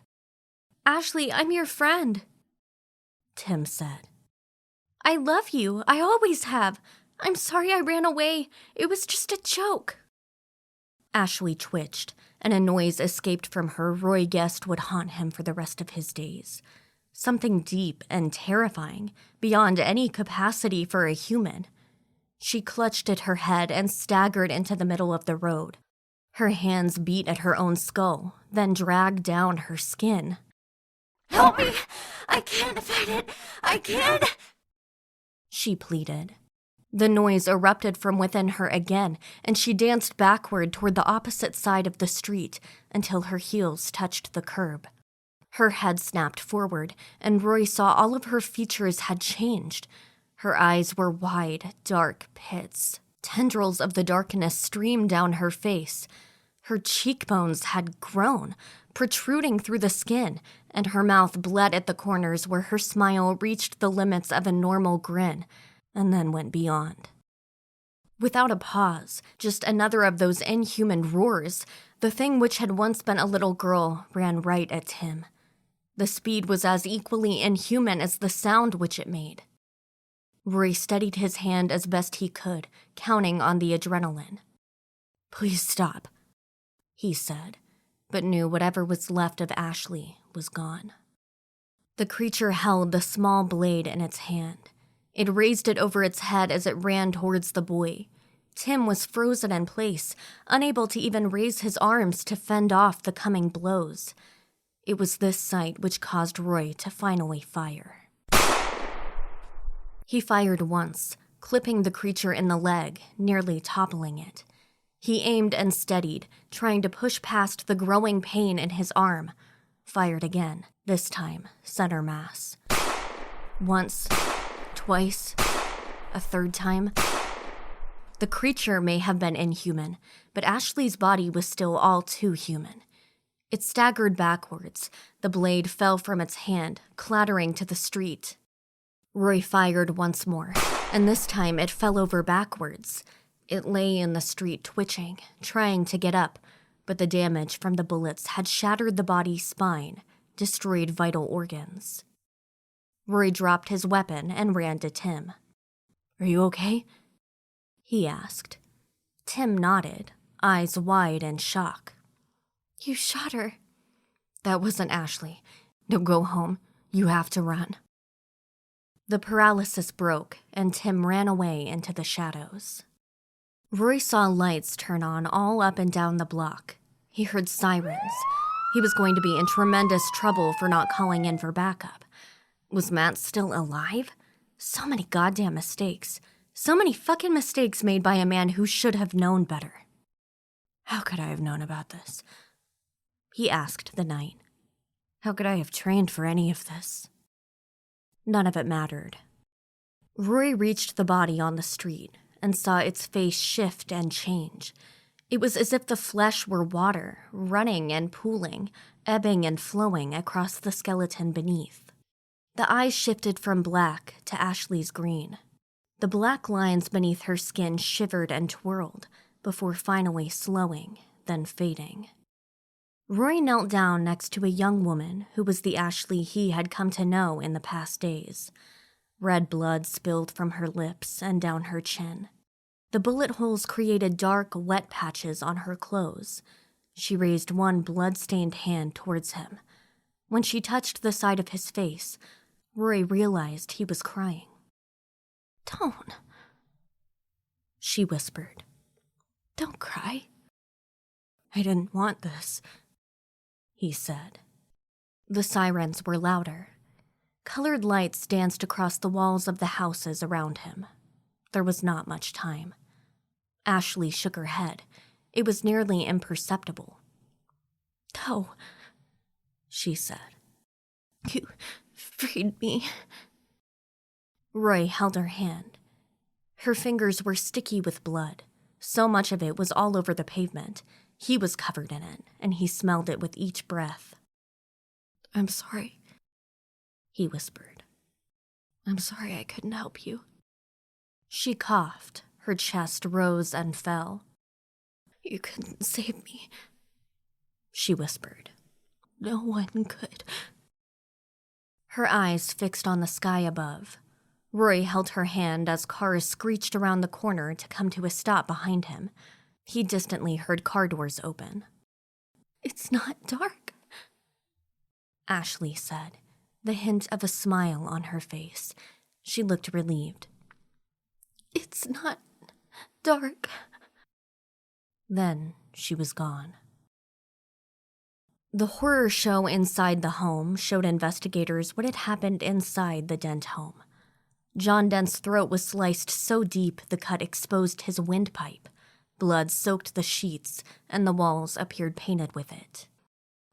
"Ashley, I'm your friend," Tim said. "I love you. I always have. I'm sorry I ran away. It was just a joke." Ashley twitched, and a noise escaped from her Roy guessed would haunt him for the rest of his days. Something deep and terrifying, beyond any capacity for a human. She clutched at her head and staggered into the middle of the road. Her hands beat at her own skull, then dragged down her skin. Help me! I can't fight it! I can't! She pleaded. The noise erupted from within her again, and she danced backward toward the opposite side of the street until her heels touched the curb. Her head snapped forward, and Roy saw all of her features had changed. Her eyes were wide, dark pits. Tendrils of the darkness streamed down her face. Her cheekbones had grown, protruding through the skin, and her mouth bled at the corners where her smile reached the limits of a normal grin, and then went beyond. Without a pause, just another of those inhuman roars, the thing which had once been a little girl ran right at Tim. The speed was as equally inhuman as the sound which it made. Roy steadied his hand as best he could, counting on the adrenaline. "Please stop," he said, but knew whatever was left of Ashley was gone. The creature held the small blade in its hand. It raised it over its head as it ran towards the boy. Tim was frozen in place, unable to even raise his arms to fend off the coming blows. It was this sight which caused Roy to finally fire. He fired once, clipping the creature in the leg, nearly toppling it. He aimed and steadied, trying to push past the growing pain in his arm. Fired again, this time center mass. Once, twice, a third time. The creature may have been inhuman, but Ashley's body was still all too human. It staggered backwards. The blade fell from its hand, clattering to the street. Roy fired once more, and this time it fell over backwards. It lay in the street twitching, trying to get up, but the damage from the bullets had shattered the body's spine, destroyed vital organs. Roy dropped his weapon and ran to Tim. "Are you okay?" he asked. Tim nodded, eyes wide in shock. You shot her. That wasn't Ashley. No, go home. You have to run. The paralysis broke, and Tim ran away into the shadows. Roy saw lights turn on all up and down the block. He heard sirens. He was going to be in tremendous trouble for not calling in for backup. Was Matt still alive? So many goddamn mistakes. So many fucking mistakes made by a man who should have known better. How could I have known about this? He asked the night. How could I have trained for any of this? None of it mattered. Roy reached the body on the street and saw its face shift and change. It was as if the flesh were water, running and pooling, ebbing and flowing across the skeleton beneath. The eyes shifted from black to Ashley's green. The black lines beneath her skin shivered and twirled before finally slowing, then fading. Roy knelt down next to a young woman who was the Ashley he had come to know in the past days. Red blood spilled from her lips and down her chin. The bullet holes created dark, wet patches on her clothes. She raised one blood-stained hand towards him. When she touched the side of his face, Roy realized he was crying. Don't. She whispered. Don't cry. I didn't want this, he said. The sirens were louder. Colored lights danced across the walls of the houses around him. There was not much time. Ashley shook her head. It was nearly imperceptible. No, she said. You freed me. Roy held her hand. Her fingers were sticky with blood. So much of it was all over the pavement. He was covered in it, and he smelled it with each breath. I'm sorry, he whispered. I'm sorry I couldn't help you. She coughed. Her chest rose and fell. You couldn't save me, she whispered. No one could. Her eyes fixed on the sky above. Roy held her hand as cars screeched around the corner to come to a stop behind him. He distantly heard car doors open. It's not dark, Ashley said, the hint of a smile on her face. She looked relieved. It's not dark. Then she was gone. The horror show inside the home showed investigators what had happened inside the Dent home. John Dent's throat was sliced so deep the cut exposed his windpipe. Blood soaked the sheets, and the walls appeared painted with it.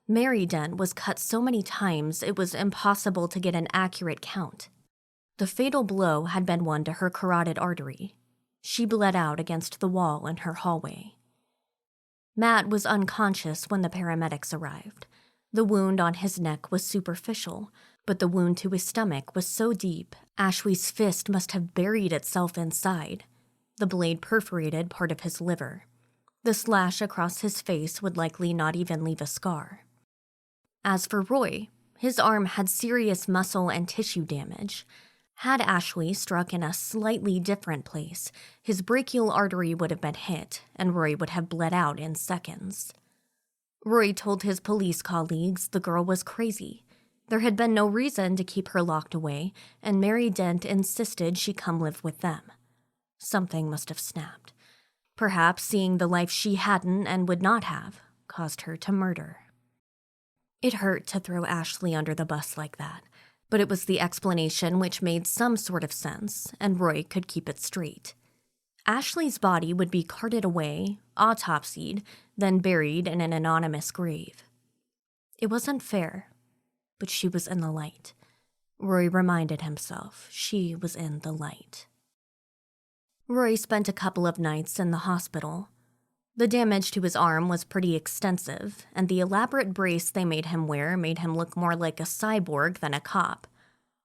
Mary Dent was cut so many times it was impossible to get an accurate count. The fatal blow had been one to her carotid artery. She bled out against the wall in her hallway. Matt was unconscious when the paramedics arrived. The wound on his neck was superficial, but the wound to his stomach was so deep, Ashley's fist must have buried itself inside. The blade perforated part of his liver. The slash across his face would likely not even leave a scar. As for Roy, his arm had serious muscle and tissue damage. Had Ashley struck in a slightly different place, his brachial artery would have been hit, and Roy would have bled out in seconds. Roy told his police colleagues the girl was crazy. There had been no reason to keep her locked away, and Mary Dent insisted she come live with them. Something must have snapped. Perhaps seeing the life she hadn't and would not have caused her to murder. It hurt to throw Ashley under the bus like that, but it was the explanation which made some sort of sense, and Roy could keep it straight. Ashley's body would be carted away, autopsied, then buried in an anonymous grave. It wasn't fair, but she was in the light. Roy reminded himself she was in the light. Roy spent a couple of nights in the hospital. The damage to his arm was pretty extensive, and the elaborate brace they made him wear made him look more like a cyborg than a cop.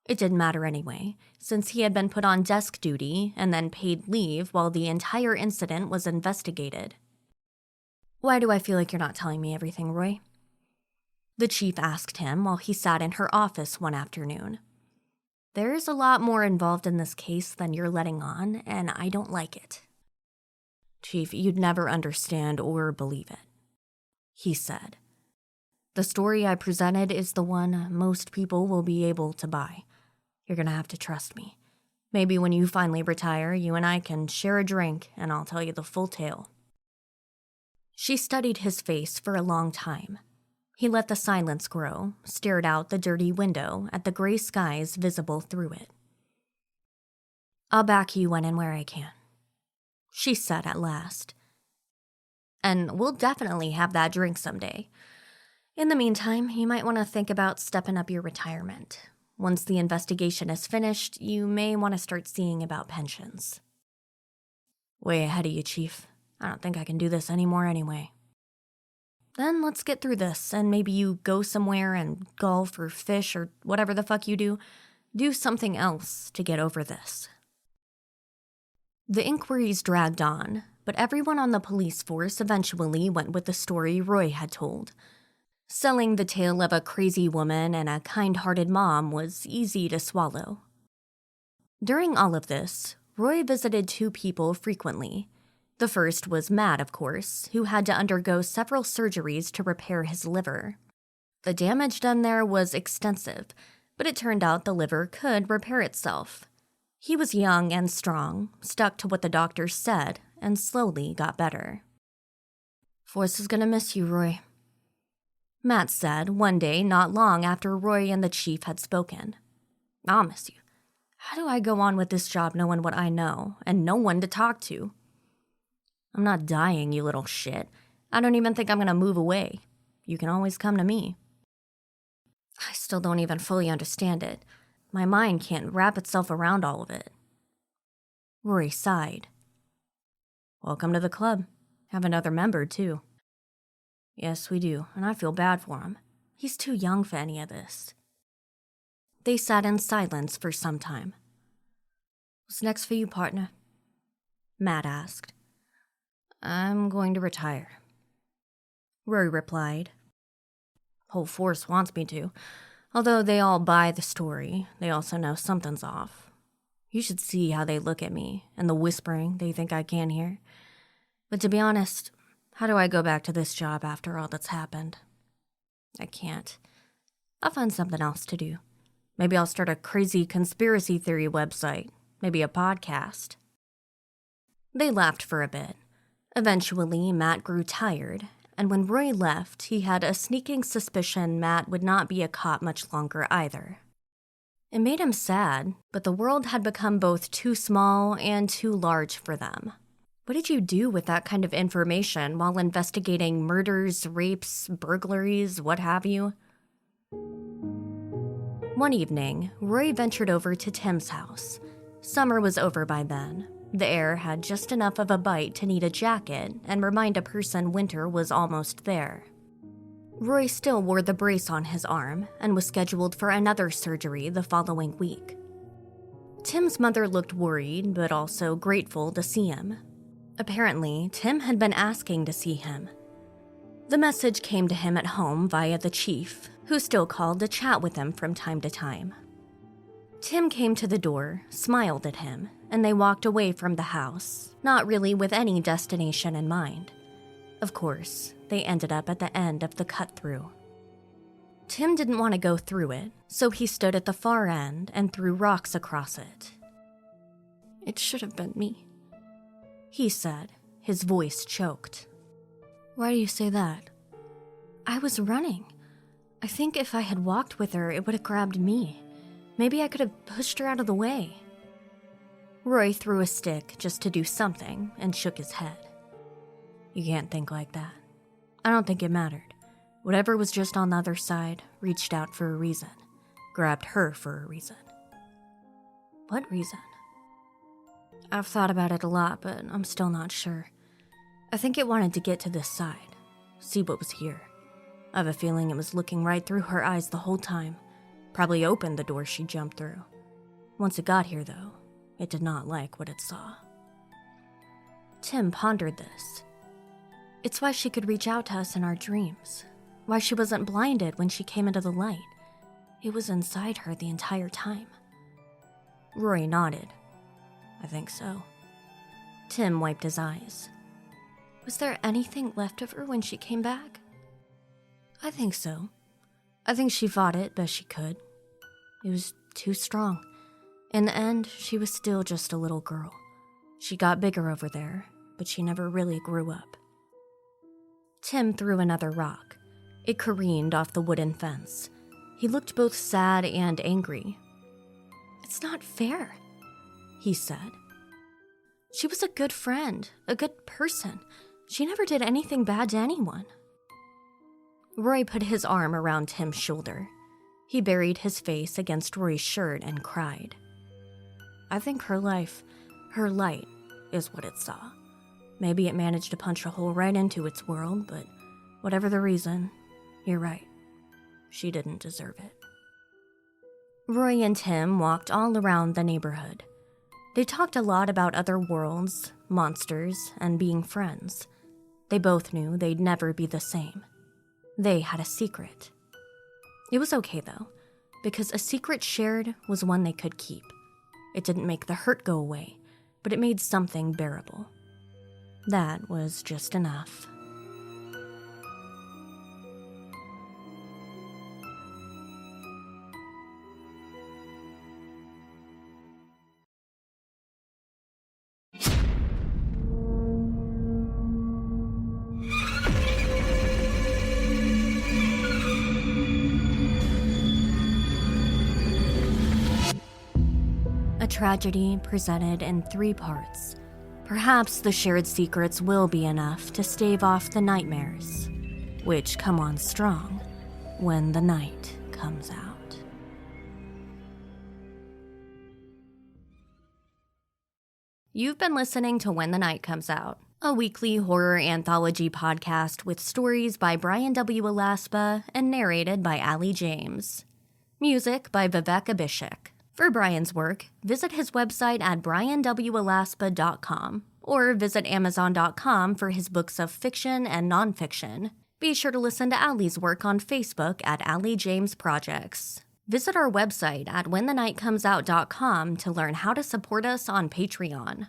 It didn't matter anyway, since he had been put on desk duty and then paid leave while the entire incident was investigated. "Why do I feel like you're not telling me everything, Roy?" the chief asked him while he sat in her office one afternoon. "There's a lot more involved in this case than you're letting on, and I don't like it." Chief, you'd never understand or believe it, he said. The story I presented is the one most people will be able to buy. You're gonna have to trust me. Maybe when you finally retire, you and I can share a drink and I'll tell you the full tale. She studied his face for a long time. He let the silence grow, stared out the dirty window at the gray skies visible through it. I'll back you when and where I can, she said at last. And we'll definitely have that drink someday. In the meantime, you might want to think about stepping up your retirement. Once the investigation is finished, you may want to start seeing about pensions. Way ahead of you, Chief. I don't think I can do this anymore anyway. Then let's get through this, and maybe you go somewhere and golf or fish or whatever the fuck you do. Do something else to get over this. The inquiries dragged on, but everyone on the police force eventually went with the story Roy had told. Selling the tale of a crazy woman and a kind-hearted mom was easy to swallow. During all of this, Roy visited 2 people frequently. The first was Matt, of course, who had to undergo several surgeries to repair his liver. The damage done there was extensive, but it turned out the liver could repair itself. He was young and strong, stuck to what the doctors said, and slowly got better. Force is gonna miss you, Roy, Matt said one day not long after Roy and the chief had spoken. I'll miss you. How do I go on with this job knowing what I know, and no one to talk to? I'm not dying, you little shit. I don't even think I'm gonna move away. You can always come to me. I still don't even fully understand it. My mind can't wrap itself around all of it. Rory sighed. Welcome to the club. Have another member, too. Yes, we do, and I feel bad for him. He's too young for any of this. They sat in silence for some time. What's next for you, partner? Matt asked. I'm going to retire. Rory replied. Whole force wants me to. Although they all buy the story, they also know something's off. You should see how they look at me and the whispering they think I can hear. But to be honest, how do I go back to this job after all that's happened? I can't. I'll find something else to do. Maybe I'll start a crazy conspiracy theory website. Maybe a podcast. They laughed for a bit. Eventually, Matt grew tired, and when Roy left, he had a sneaking suspicion Matt would not be a cop much longer either. It made him sad, but the world had become both too small and too large for them. What did you do with that kind of information while investigating murders, rapes, burglaries, what have you? One evening, Roy ventured over to Tim's house. Summer was over by then. The air had just enough of a bite to need a jacket and remind a person winter was almost there. Roy still wore the brace on his arm and was scheduled for another surgery the following week. Tim's mother looked worried, but also grateful to see him. Apparently, Tim had been asking to see him. The message came to him at home via the chief, who still called to chat with him from time to time. Tim came to the door, smiled at him, and they walked away from the house, not really with any destination in mind. Of course, they ended up at the end of the cut-through. Tim didn't want to go through it, so he stood at the far end and threw rocks across it. It should have been me, he said, his voice choked. Why do you say that? I was running. I think if I had walked with her, it would have grabbed me. Maybe I could have pushed her out of the way. Roy threw a stick just to do something and shook his head. You can't think like that. I don't think it mattered. Whatever was just on the other side reached out for a reason, grabbed her for a reason. What reason? I've thought about it a lot, but I'm still not sure. I think it wanted to get to this side, see what was here. I have a feeling it was looking right through her eyes the whole time. Probably opened the door she jumped through. Once it got here, though, it did not like what it saw. Tim pondered this. It's why she could reach out to us in our dreams. Why she wasn't blinded when she came into the light. It was inside her the entire time. Rory nodded. I think so. Tim wiped his eyes. Was there anything left of her when she came back? I think so. I think she fought it best she could. It was too strong. In the end, she was still just a little girl. She got bigger over there, but she never really grew up. Tim threw another rock. It careened off the wooden fence. He looked both sad and angry. It's not fair, he said. She was a good friend, a good person. She never did anything bad to anyone. Roy put his arm around Tim's shoulder. He buried his face against Roy's shirt and cried. I think her life, her light, is what it saw. Maybe it managed to punch a hole right into its world, but whatever the reason, you're right. She didn't deserve it. Roy and Tim walked all around the neighborhood. They talked a lot about other worlds, monsters, and being friends. They both knew they'd never be the same. They had a secret. It was okay, though, because a secret shared was one they could keep. It didn't make the hurt go away, but it made something bearable. That was just enough. A tragedy presented in 3 parts. Perhaps the shared secrets will be enough to stave off the nightmares, which come on strong when the night comes out. You've been listening to When the Night Comes Out, a weekly horror anthology podcast with stories by Bryan W. Alaspa and narrated by Allie James. Music by Vivek Abhishek. For Bryan's work, visit his website at bryanwalaspa.com or visit amazon.com for his books of fiction and nonfiction. Be sure to listen to Allie's work on Facebook at Allie James Projects. Visit our website at whenthenightcomesout.com to learn how to support us on Patreon.